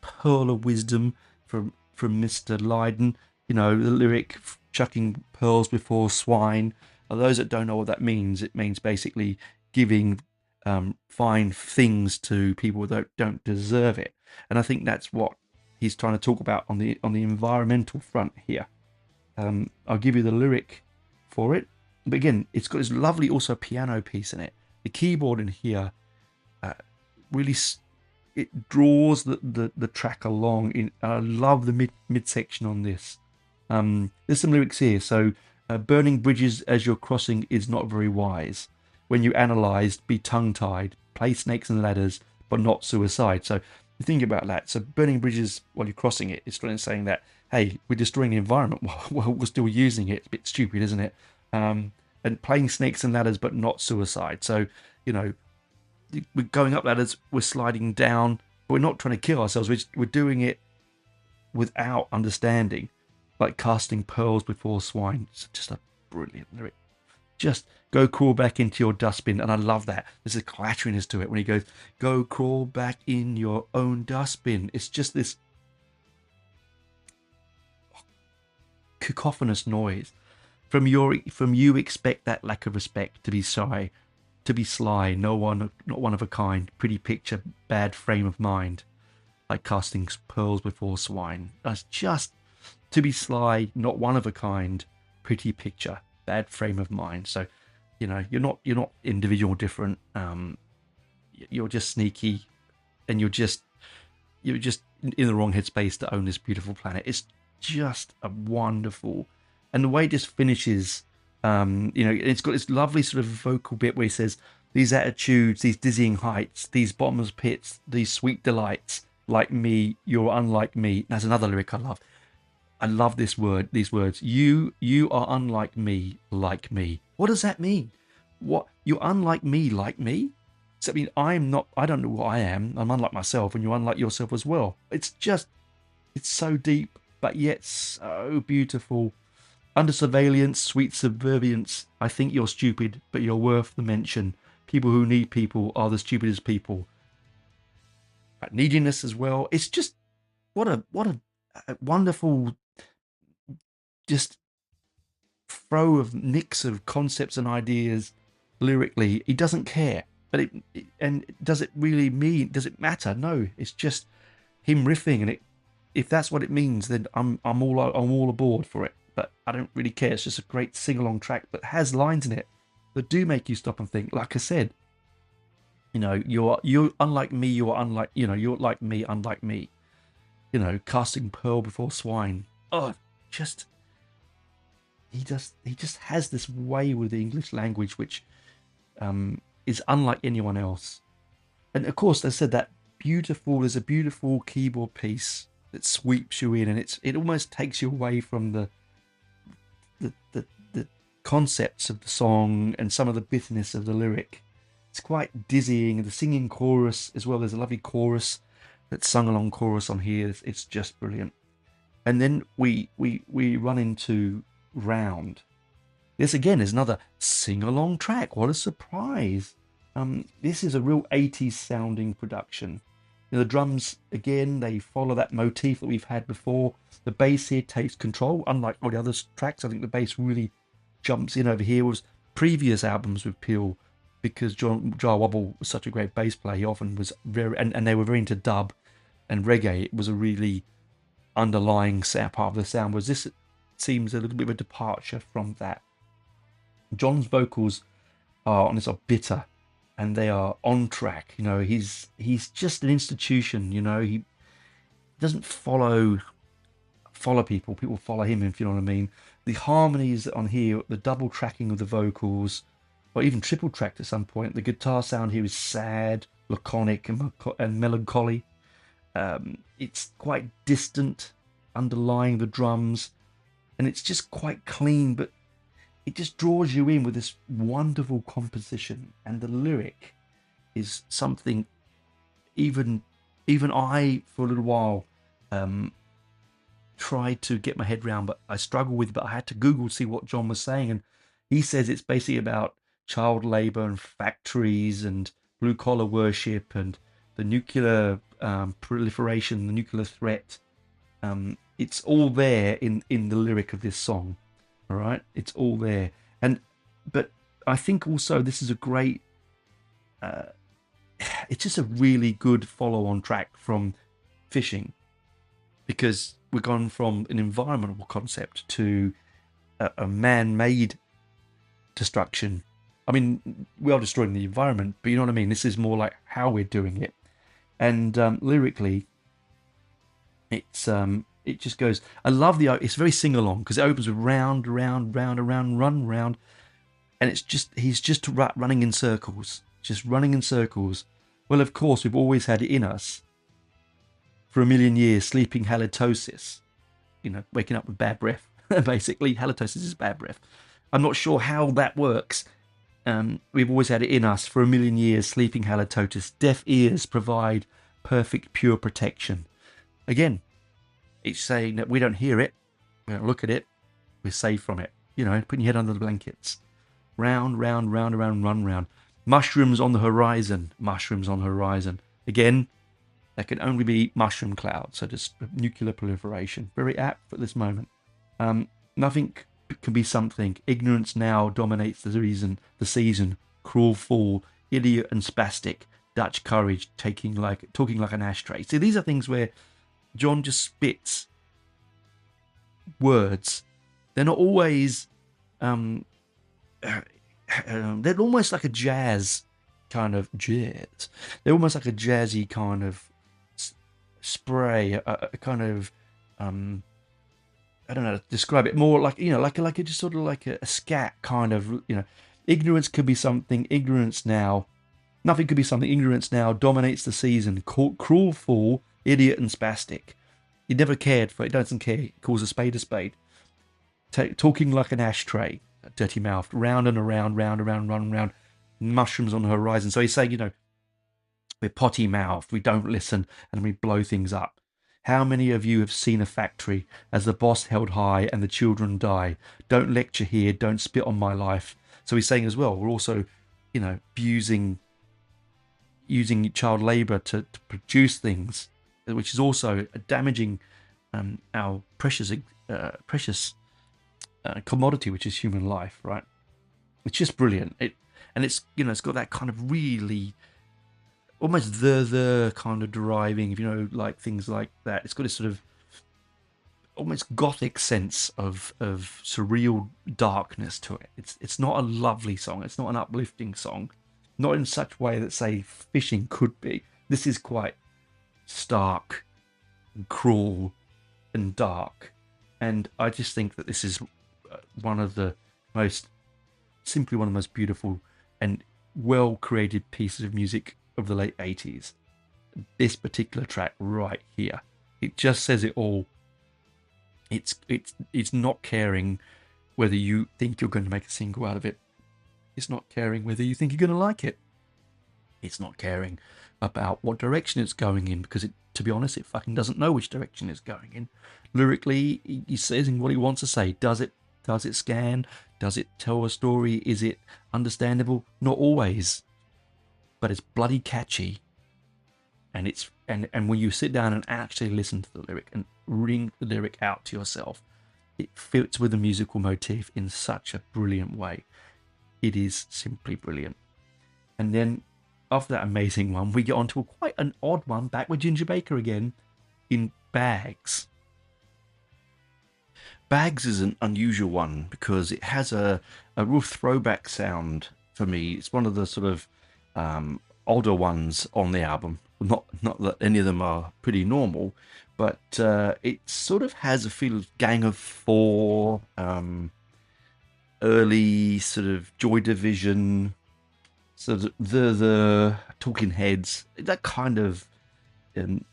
pearl of wisdom from Mr. Lydon. You know, the lyric chucking pearls before swine. For those that don't know what that means, it means basically giving fine things to people that don't deserve it. And I think that's what he's trying to talk about on the environmental front here. I'll give you the lyric for it. But again, it's got this lovely also piano piece in it. The keyboard in here really it draws the track along. I love the midsection on this. There's some lyrics here. So, burning bridges as you're crossing is not very wise. When you analyze, be tongue-tied. Play snakes and ladders, but not suicide. So you think about that. So burning bridges while you're crossing it, it's saying that, hey, we're destroying the environment while we're still using it. It's a bit stupid, isn't it? And playing snakes and ladders, but not suicide. So, you know, we're going up ladders, we're sliding down, but we're not trying to kill ourselves. We're doing it without understanding, like casting pearls before swine. It's just a brilliant lyric. Just go crawl back into your dustbin. And I love that. There's a clatteriness to it when he goes, go crawl back in your own dustbin. It's just this cacophonous noise. From you expect that lack of respect, to be shy, to be sly, not one of a kind, pretty picture, bad frame of mind, like casting pearls before swine. That's just to be sly, not one of a kind, pretty picture, bad frame of mind. So, you know, you're not individual, different. You're just sneaky, and you're just in the wrong headspace to own this beautiful planet. It's just a wonderful. And the way this finishes, you know, it's got this lovely sort of vocal bit where he says, these attitudes, these dizzying heights, these bottomless pits, these sweet delights, like me, you're unlike me. That's another lyric I love. I love these words. You are unlike me, like me. What does that mean? What? You're unlike me, like me? Does that mean I don't know what I am. I'm unlike myself, and you're unlike yourself as well. It's so deep, but yet so beautiful. Under surveillance, sweet subservience. I think you're stupid, but you're worth the mention. People who need people are the stupidest people. But neediness as well. It's just what a wonderful just throw of mix of concepts and ideas lyrically. He doesn't care, but does it really mean? Does it matter? No, it's just him riffing, and if that's what it means, then I'm all aboard for it. But I don't really care. It's just a great sing-along track that has lines in it that do make you stop and think. Like I said, you know, you're unlike me. You're unlike, you know, you're like me, unlike me. You know, casting pearl before swine. Oh, he just has this way with the English language which is unlike anyone else. And of course, they said that there's a beautiful keyboard piece that sweeps you in, and it almost takes you away from the concepts of the song and some of the bitterness of the lyric. It's quite dizzying. The singing chorus as well. There's a lovely chorus that's sung along chorus on here. It's just brilliant. And then we run into Round. This again is another sing-along track. What a surprise. This is a real 80s sounding production. You know, the drums, again, they follow that motif that we've had before. The bass here takes control. Unlike all the other tracks, I think the bass really jumps in over here was previous albums with Peel, because Jar Wobble was such a great bass player. He often was very, and they were very into dub and reggae. It was a really underlying part of the sound. Was this seems a little bit of a departure from that. John's vocals are on this are bitter, and they are on track. You know, he's just an institution. You know, he doesn't follow people. People follow him, if you know what I mean. The harmonies on here, the double tracking of the vocals, or even triple tracked at some point. The guitar sound here is sad, laconic, and melancholy. It's quite distant, underlying the drums, and it's just quite clean, but it just draws you in with this wonderful composition. And the lyric is something even I, for a little while, tried to get my head around, but I struggled with. But I had to Google to see what John was saying, and he says it's basically about child labor and factories and blue collar worship and the nuclear proliferation, the nuclear threat. It's all there in the lyric of this song. All right, it's all there. But I think also this is a great. It's just a really good follow-on track from Fishing, because we've gone from an environmental concept to a man-made destruction. I mean, we are destroying the environment, but you know what I mean? This is more like how we're doing it. And lyrically, it just goes... I love it's very sing-along, because it opens with round, round, round, around, run, round. And he's just running in circles. Just running in circles. Well, of course, we've always had it in us. For a million years, sleeping halitosis. You know, waking up with bad breath. Basically, halitosis is bad breath. I'm not sure how that works. We've always had it in us. For a million years, sleeping halitosis. Deaf ears provide perfect, pure protection. Again, it's saying that we don't hear it, we don't look at it, we're safe from it. You know, putting your head under the blankets. Round, round, round, around, run round. Mushrooms on the horizon. Mushrooms on the horizon. Again, there can only be mushroom clouds, so just nuclear proliferation. Very apt at this moment. Nothing can be something. Ignorance now dominates the season. Cruel fool, idiot and spastic. Dutch courage, talking like an ashtray. See, these are things where John just spits words. They're not always... they're almost like a jazz kind of jazz. They're almost like a jazzy kind of spray, a kind of I don't know how to describe it. More like, you know, like just sort of like a scat kind of, you know. Ignorance could be something. Ignorance now. Nothing could be something. Ignorance now dominates the season. Cruel fool, idiot and spastic. He never cared for it. Doesn't care. He calls a spade a spade. Talking like an ashtray. Dirty mouth. Round and around, round, around, run, round. Mushrooms on the horizon. So he's saying, you know, we're potty mouthed. We don't listen, and we blow things up. How many of you have seen a factory as the boss held high and the children die? Don't lecture here. Don't spit on my life. So he's saying as well, we're also, you know, using child labour to produce things, which is also damaging our precious commodity, which is human life, right? It's just brilliant. It's got that kind of really almost the kind of deriving, if you know, like things like that. It's got this sort of almost gothic sense of surreal darkness to it. It's not a lovely song. It's not an uplifting song. Not in such a way that, say, Fishing could be. This is quite stark and cruel and dark. And I just think that this is one of the most beautiful and well-created pieces of music of the late 80s. This particular track right here. It just says it all. It's not caring whether you think you're going to make a single out of it. It's not caring whether you think you're going to like it. It's not caring about what direction it's going in, because to be honest, it fucking doesn't know which direction it's going in. Lyrically, he says what he wants to say. Does it scan? Does it tell a story? Is it understandable? Not always. But it's bloody catchy. And when you sit down and actually listen to the lyric and ring the lyric out to yourself, it fits with the musical motif in such a brilliant way. It is simply brilliant. And then after that amazing one, we get on to quite an odd one, back with Ginger Baker again, in Bags. Bags is an unusual one because it has a real throwback sound for me. It's one of the sort of older ones on the album. Not that any of them are pretty normal, but it sort of has a feel of Gang of Four, early sort of Joy Division, sort of the Talking Heads, that kind of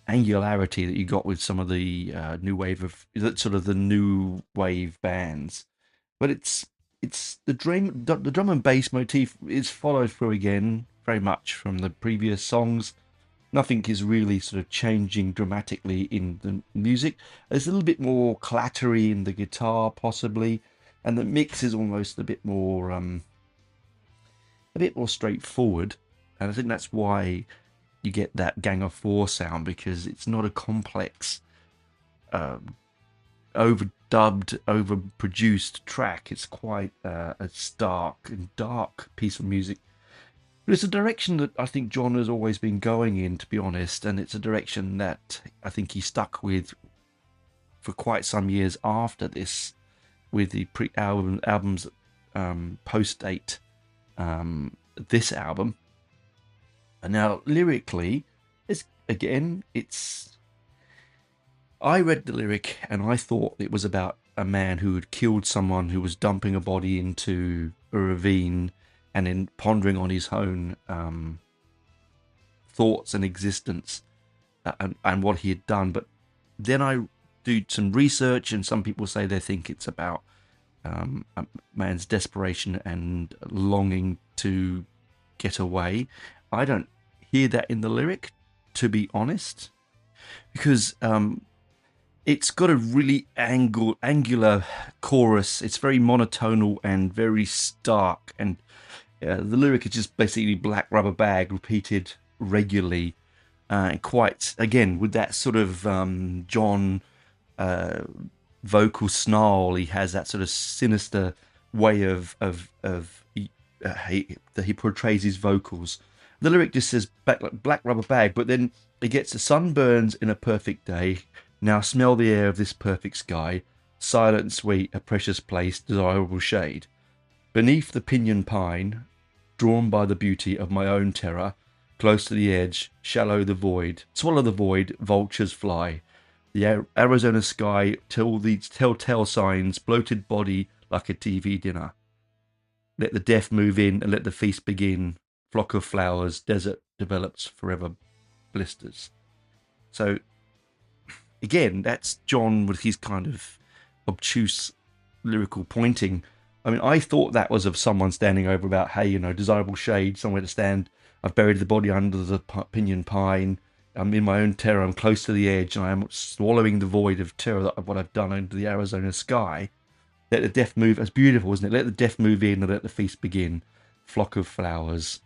angularity that you got with some of the new wave of that sort of the new wave bands. But it's the drum and bass motif is followed through again very much from the previous songs. Nothing is really sort of changing dramatically in the music. There's a little bit more clattery in the guitar possibly, and the mix is almost a bit more straightforward. And I think that's why you get that Gang of Four sound, because it's not a complex, overdubbed, overproduced track. It's quite a stark and dark piece of music. But it's a direction that I think John has always been going in, to be honest, and it's a direction that I think he stuck with for quite some years after this, with the albums post-date this album. And now lyrically, I read the lyric and I thought it was about a man who had killed someone, who was dumping a body into a ravine and then pondering on his own thoughts and existence and what he had done. But then I do some research, and some people say they think it's about a man's desperation and longing to get away. I don't hear that in the lyric, to be honest, because it's got a really angular chorus. It's very monotonal and very stark, and the lyric is just basically black rubber bag repeated regularly, quite again with that sort of John vocal snarl. He has that sort of sinister way that he portrays his vocals. The lyric just says black rubber bag, but then it gets the sun burns in a perfect day. Now smell the air of this perfect sky, silent and sweet, a precious place, desirable shade. Beneath the pinyon pine, drawn by the beauty of my own terror, close to the edge, shallow the void, swallow the void, vultures fly. The Arizona sky, till these telltale signs, bloated body like a TV dinner. Let the deaf move in and let the feast begin. Flock of flowers, desert develops forever blisters. So again, that's John with his kind of obtuse lyrical pointing. I mean, I thought that was of someone standing over about, hey, desirable shade, somewhere to stand. I've buried the body under the pinyon pine. I'm in my own terror. I'm close to the edge, and I'm swallowing the void of terror of what I've done under the Arizona sky. Let the deaf move. That's beautiful, isn't it? Let the deaf move in and let the feast begin. Flock of flowers.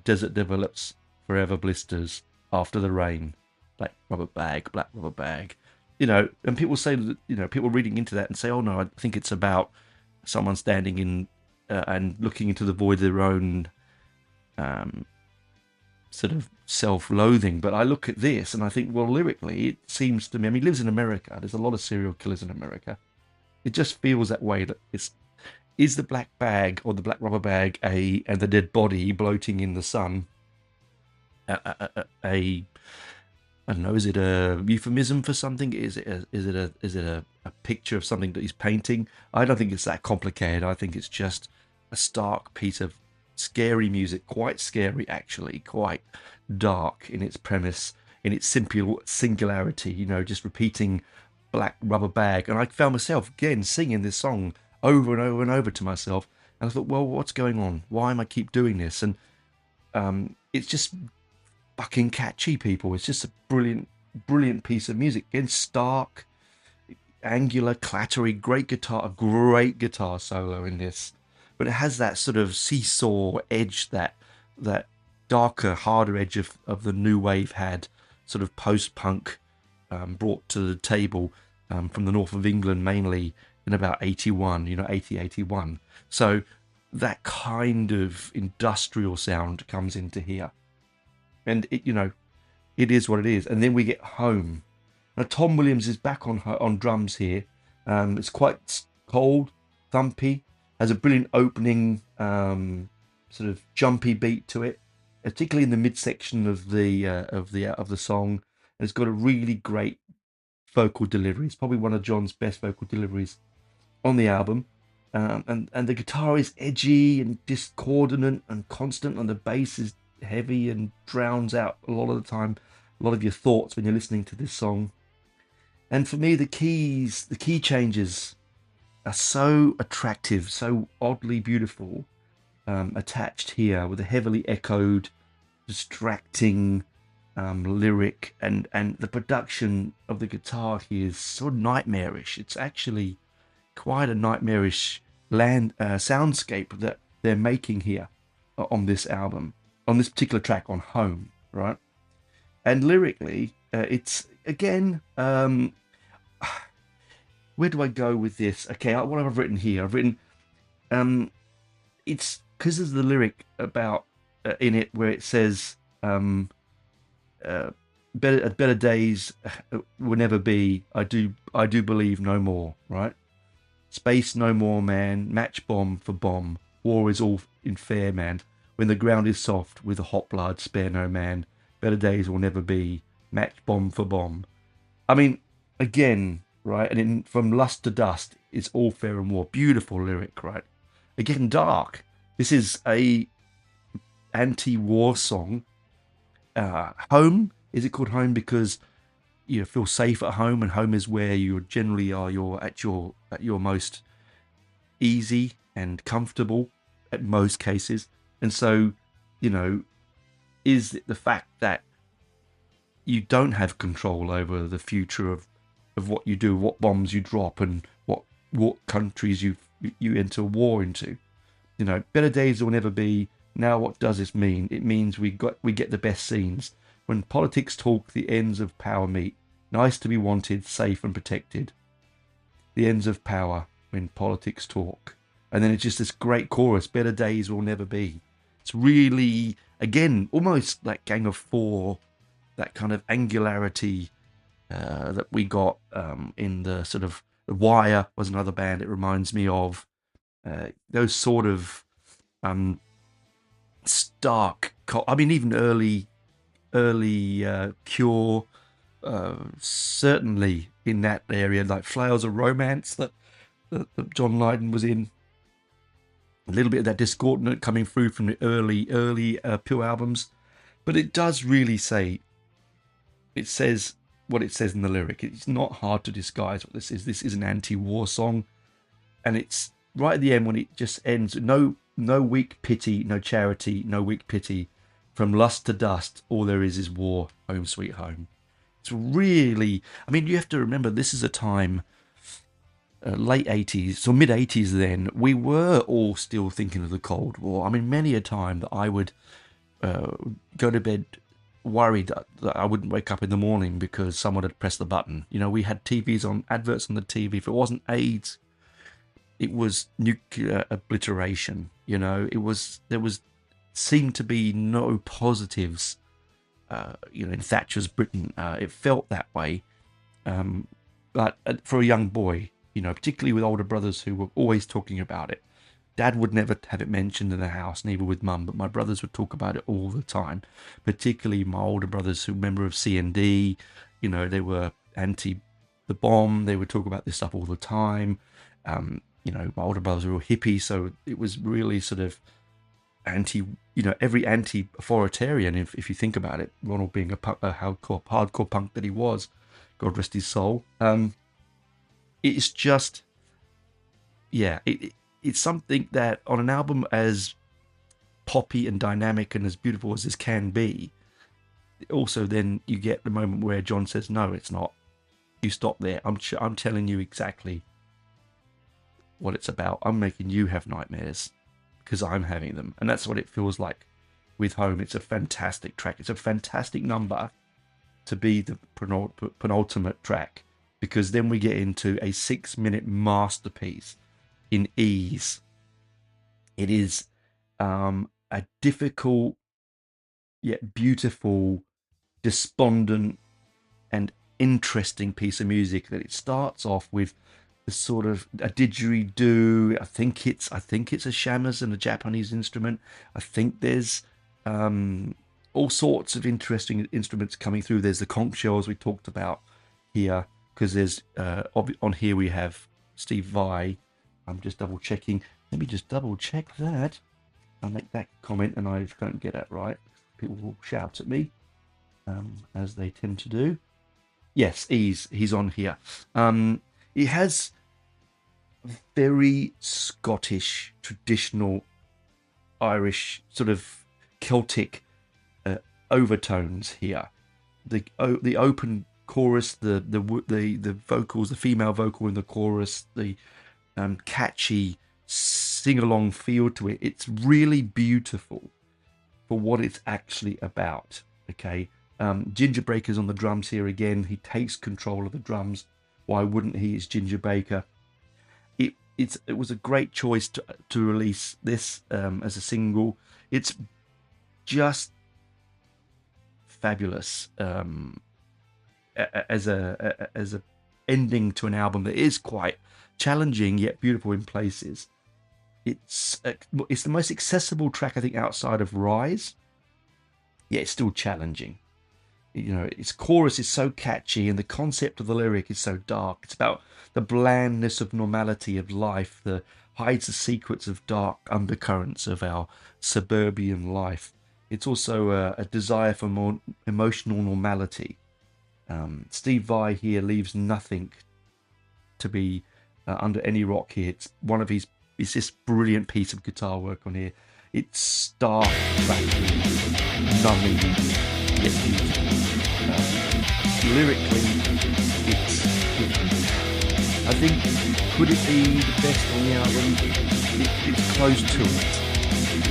Desert develops, forever blisters, after the rain, black rubber bag. And people say that, people reading into that and say, oh no, I think it's about someone standing in and looking into the void of their own sort of self-loathing. But I look at this and I think, well, lyrically, it seems to me, he lives in America. There's a lot of serial killers in America. It just feels that way, that is the black bag or the black rubber bag and the dead body bloating in the sun I don't know, is it a euphemism for something? Is it a picture of something that he's painting? I don't think it's that complicated. I think it's just a stark piece of scary music, quite scary actually, quite dark in its premise, in its simple singularity, just repeating black rubber bag. And I found myself again singing this song over and over and over to myself, and I thought, well, what's going on? Why am I keep doing this? And it's just fucking catchy, people. It's just a brilliant piece of music. Again, stark, angular, clattery, great guitar solo in this. But it has that sort of seesaw edge, that darker, harder edge of the new wave had, sort of post-punk brought to the table from the north of England mainly, in about 81, 81. So that kind of industrial sound comes into here. And it is what it is. And then we get Home. Now Tom Williams is back on drums here. It's quite cold, thumpy, has a brilliant opening sort of jumpy beat to it, particularly in the midsection of the song. And it's got a really great vocal delivery. It's probably one of John's best vocal deliveries on the album. And the guitar is edgy and discordant and constant, and the bass is heavy and drowns out a lot of the time a lot of your thoughts when you're listening to this song. And for me, the key changes are so attractive, so oddly beautiful, attached here with a heavily echoed, distracting lyric, and the production of the guitar here is so nightmarish. It's actually quite a nightmarish soundscape that they're making here on this album, on this particular track, on Home, right? And lyrically, it's again, where do I go with this? Okay, what have I written here? I've written, it's because there's the lyric about in it where it says, better days will never be. I do believe no more, right? Space no more, man. Match bomb for bomb. War is all in fair, man. When the ground is soft with the hot blood, spare no man. Better days will never be. Match bomb for bomb. I mean, again, right? And from lust to dust, it's all fair and war. Beautiful lyric, right? Again, dark. This is a anti-war song. Home, is it called Home because you feel safe at home, and home is where you generally are. You're at your most easy and comfortable at most cases. And so, is it the fact that you don't have control over the future of what you do, what bombs you drop, and what countries you enter war into? Better days will never be. Now, what does this mean? It means we get the best scenes. When politics talk, the ends of power meet. Nice to be wanted, safe and protected. The ends of power when politics talk. And then it's just this great chorus, better days will never be. It's really, again, almost like Gang of Four, that kind of angularity that we got in the sort of, The Wire was another band it reminds me of. Those sort of stark, even early Cure, certainly in that area, like Flowers of Romance that John Lydon was in. A little bit of that discordant coming through from the early Pure albums. But it does really say, it says what it says in the lyric. It's not hard to disguise what this is. This is an anti-war song. And it's right at the end when it just ends, no weak pity, no charity, no weak pity. From lust to dust, all there is war, home sweet home. It's really, you have to remember, this is a time, late 80s, so mid 80s then, we were all still thinking of the Cold War. Many a time that I would go to bed worried that I wouldn't wake up in the morning because someone had pressed the button. We had adverts on the TV. If it wasn't AIDS, it was nuclear obliteration. There seemed to be no positives, in Thatcher's Britain. It felt that way. But for a young boy, particularly with older brothers who were always talking about it. Dad would never have it mentioned in the house, neither with Mum, but my brothers would talk about it all the time. Particularly my older brothers who were member of CND, they were anti the bomb. They would talk about this stuff all the time. My older brothers were all hippies, so it was really sort of every anti-authoritarian, if you think about it. Ronald being a hardcore punk that he was, God rest his soul. It's just, it's something that on an album as poppy and dynamic and as beautiful as this can be, also then you get the moment where John says, no, it's not. You stop there. I'm telling you exactly what it's about. I'm making you have nightmares because I'm having them. And that's what it feels like with Home. It's a fantastic track. It's a fantastic number to be the penultimate track because then we get into a 6-minute masterpiece in Ease. It is a difficult yet beautiful, despondent, and interesting piece of music. That it starts off with the sort of a didgeridoo. I think it's a shamisen, a Japanese instrument. I think there's all sorts of interesting instruments coming through. There's the conch shells we talked about here, because there's on here we have Steve Vai. I'm just double checking. Let me just double check that. I'll make that comment and I don't get that right. People will shout at me, as they tend to do. Yes, he's on here. It has very Scottish, traditional, Irish, sort of Celtic overtones here. The open chorus, the vocals, the female vocal in the chorus, the catchy sing-along feel to it. It's really beautiful for what it's actually about. Okay, Ginger Baker's on the drums here again. He takes control of the drums. Why wouldn't he? It's Ginger Baker. It was a great choice to release this as a single. It's just fabulous as a ending to an album that is quite challenging yet beautiful in places. It's the most accessible track, I think, outside of Rise. Yeah, it's still challenging. You know, its chorus is so catchy and the concept of the lyric is so dark. It's about the blandness of normality of life that hides the secrets of dark undercurrents of our suburban life. It's also a desire for more emotional normality. Steve Vai here leaves nothing to be under any rock here. It's one of his. It's this brilliant piece of guitar work on here. It's stark, crackling, numbing, yet beautiful. Lyrically, I think, could it be the best on the album? It's close to it.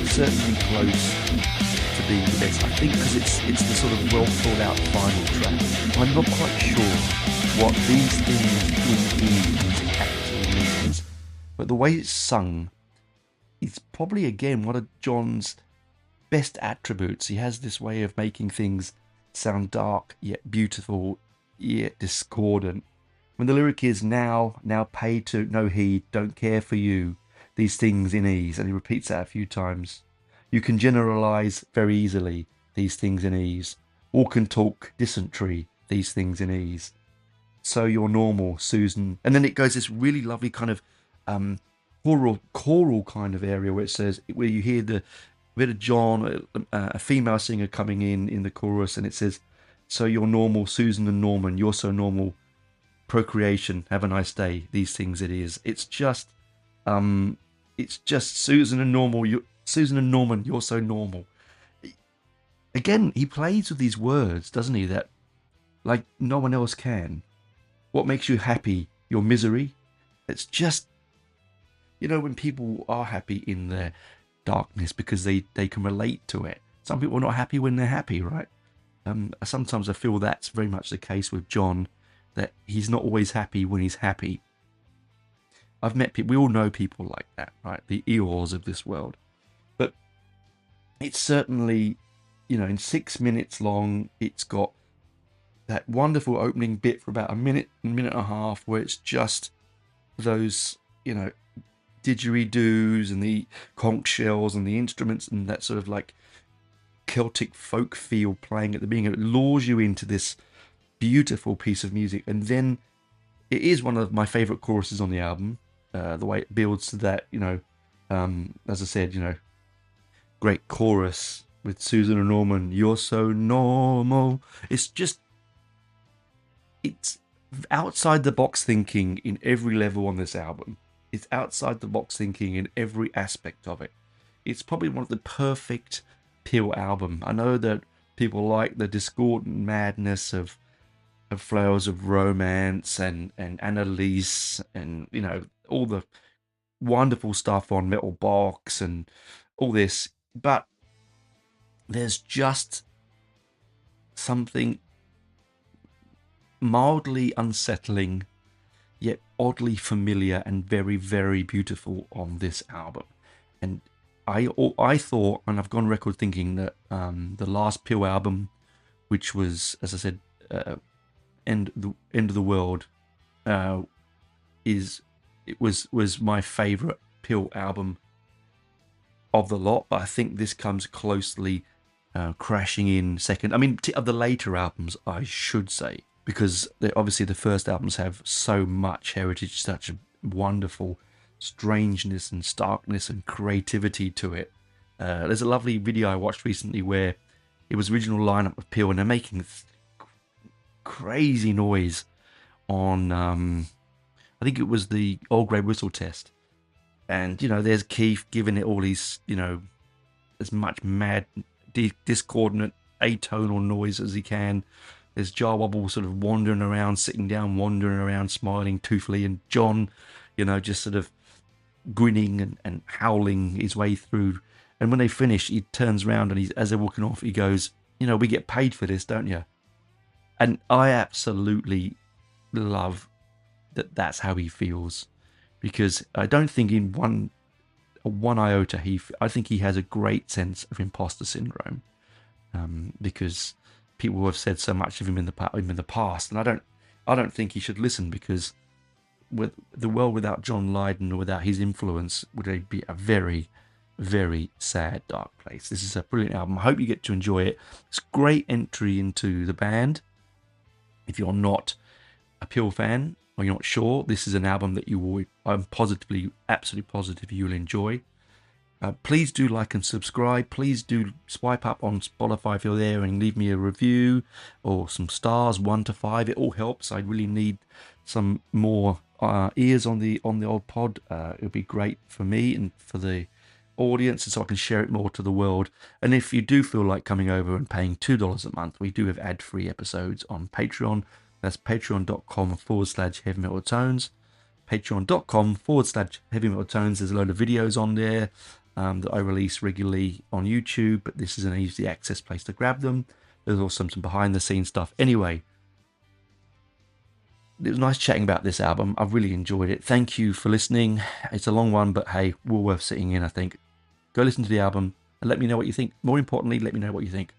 It's certainly close to being the best. I think because it's the sort of well thought out final track. I'm not quite sure what these things in actually means, but the way it's sung, it's probably again one of John's best attributes. He has this way of making things sound dark yet beautiful yet discordant. When the lyric is now pay to no heed, don't care for you, these things in ease, and he repeats that a few times. You can generalize very easily, these things in ease. Walk and talk, dysentery, these things in ease. So you're normal, Susan. And then it goes this really lovely kind of choral kind of area where it says, where you hear the bit of John, a female singer coming in the chorus, and it says, so you're normal, Susan and Norman, you're so normal, procreation, have a nice day, these things it is. It's just Susan and Norman, you're so normal. Again, he plays with these words, doesn't he, that like no one else can. What makes you happy? Your misery? It's just, you know, when people are happy in their darkness because they can relate to it. Some people are not happy when they're happy, right? Sometimes I feel that's very much the case with John, that he's not always happy when he's happy. I've met people, we all know people like that, right? The Eeyores of this world. But it's certainly, you know, in 6 minutes long, it's got that wonderful opening bit for about a minute and a half, where it's just those, you know, didgeridoos and the conch shells and the instruments and that sort of like Celtic folk feel playing at the beginning. It lures you into this beautiful piece of music, and then it is one of my favorite choruses on the album. The way it builds to that, you know, as I said, you know, great chorus with Susan and Norman, you're so normal. It's outside the box thinking in every level on this album. It's outside the box thinking in every aspect of it. It's probably one of the perfect Peel album. I know that people like the discordant madness of Flowers of Romance and Annalise and, you know, all the wonderful stuff on Metal Box and all this, but there's just something mildly unsettling, yet oddly familiar and very, very beautiful on this album. And I thought, and I've gone record thinking that the last Peel album, which was, as I said, End of the World, was my favourite Peel album of the lot. But I think this comes closely crashing in second. I mean, of the later albums, I should say, because obviously the first albums have so much heritage, such a wonderful strangeness and starkness and creativity to it. There's a lovely video I watched recently where it was original lineup of Peel, and they're making crazy noise on I think it was the Old Grey Whistle test, and there's Keith giving it all these as much mad discordant atonal noise as he can. There's Jar Wobble sort of wandering around, sitting down, wandering around, smiling toothfully, and John just sort of grinning and howling his way through. And when they finish, he turns around and as they're walking off, he goes, we get paid for this, don't you? And I absolutely love that that's how he feels, because I don't think in one iota I think he has a great sense of imposter syndrome, because people have said so much of him in the past, and I don't think he should listen, because with the world without John Lydon or without his influence would be a very, very sad, dark place. This is a brilliant album. I hope you get to enjoy it. It's a great entry into the band. If you're not a Peel fan or you're not sure, this is an album that I'm absolutely positive you'll enjoy. Please do like and subscribe. Please do swipe up on Spotify if you're there and leave me a review or some stars, 1 to 5. It all helps. I really need some more ears on the old pod. It would be great for me and for the audience, and so I can share it more to the world. And if you do feel like coming over and paying $2 a month, we do have ad-free episodes on Patreon. That's patreon.com/heavy metal tones. Patreon.com/heavy metal tones. There's a load of videos on there that I release regularly on YouTube, but this is an easy access place to grab them. There's also some behind the scenes stuff. Anyway, it was nice chatting about this album. I've really enjoyed it. Thank you for listening. It's a long one, but hey, well worth sitting in, I think. Go listen to the album and let me know what you think. More importantly, let me know what you think.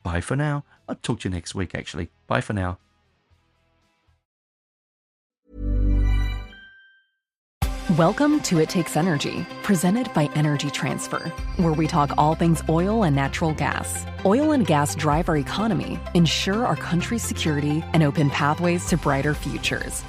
Bye for now. I'll talk to you next week, actually. Bye for now. Welcome to It Takes Energy, presented by Energy Transfer, where we talk all things oil and natural gas. Oil and gas drive our economy, ensure our country's security, and open pathways to brighter futures.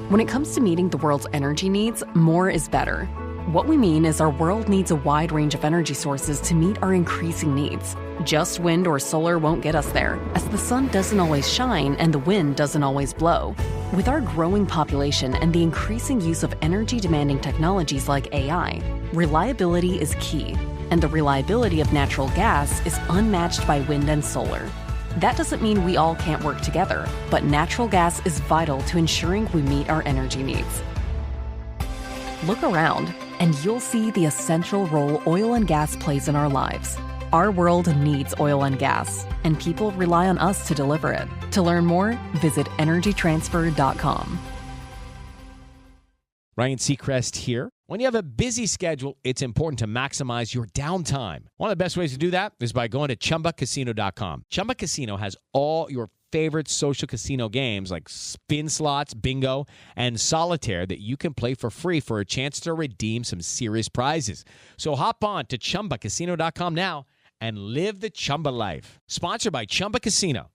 When it comes to meeting the world's energy needs, more is better. What we mean is our world needs a wide range of energy sources to meet our increasing needs. Just wind or solar won't get us there, as the sun doesn't always shine and the wind doesn't always blow. With our growing population and the increasing use of energy-demanding technologies like AI, reliability is key, and the reliability of natural gas is unmatched by wind and solar. That doesn't mean we all can't work together, but natural gas is vital to ensuring we meet our energy needs. Look around, and you'll see the essential role oil and gas plays in our lives. Our world needs oil and gas, and people rely on us to deliver it. To learn more, visit energytransfer.com. Ryan Seacrest here. When you have a busy schedule, it's important to maximize your downtime. One of the best ways to do that is by going to ChumbaCasino.com. Chumba Casino has all your favorite social casino games like spin slots, bingo, and solitaire that you can play for free for a chance to redeem some serious prizes. So hop on to ChumbaCasino.com now and live the Chumba life. Sponsored by Chumba Casino.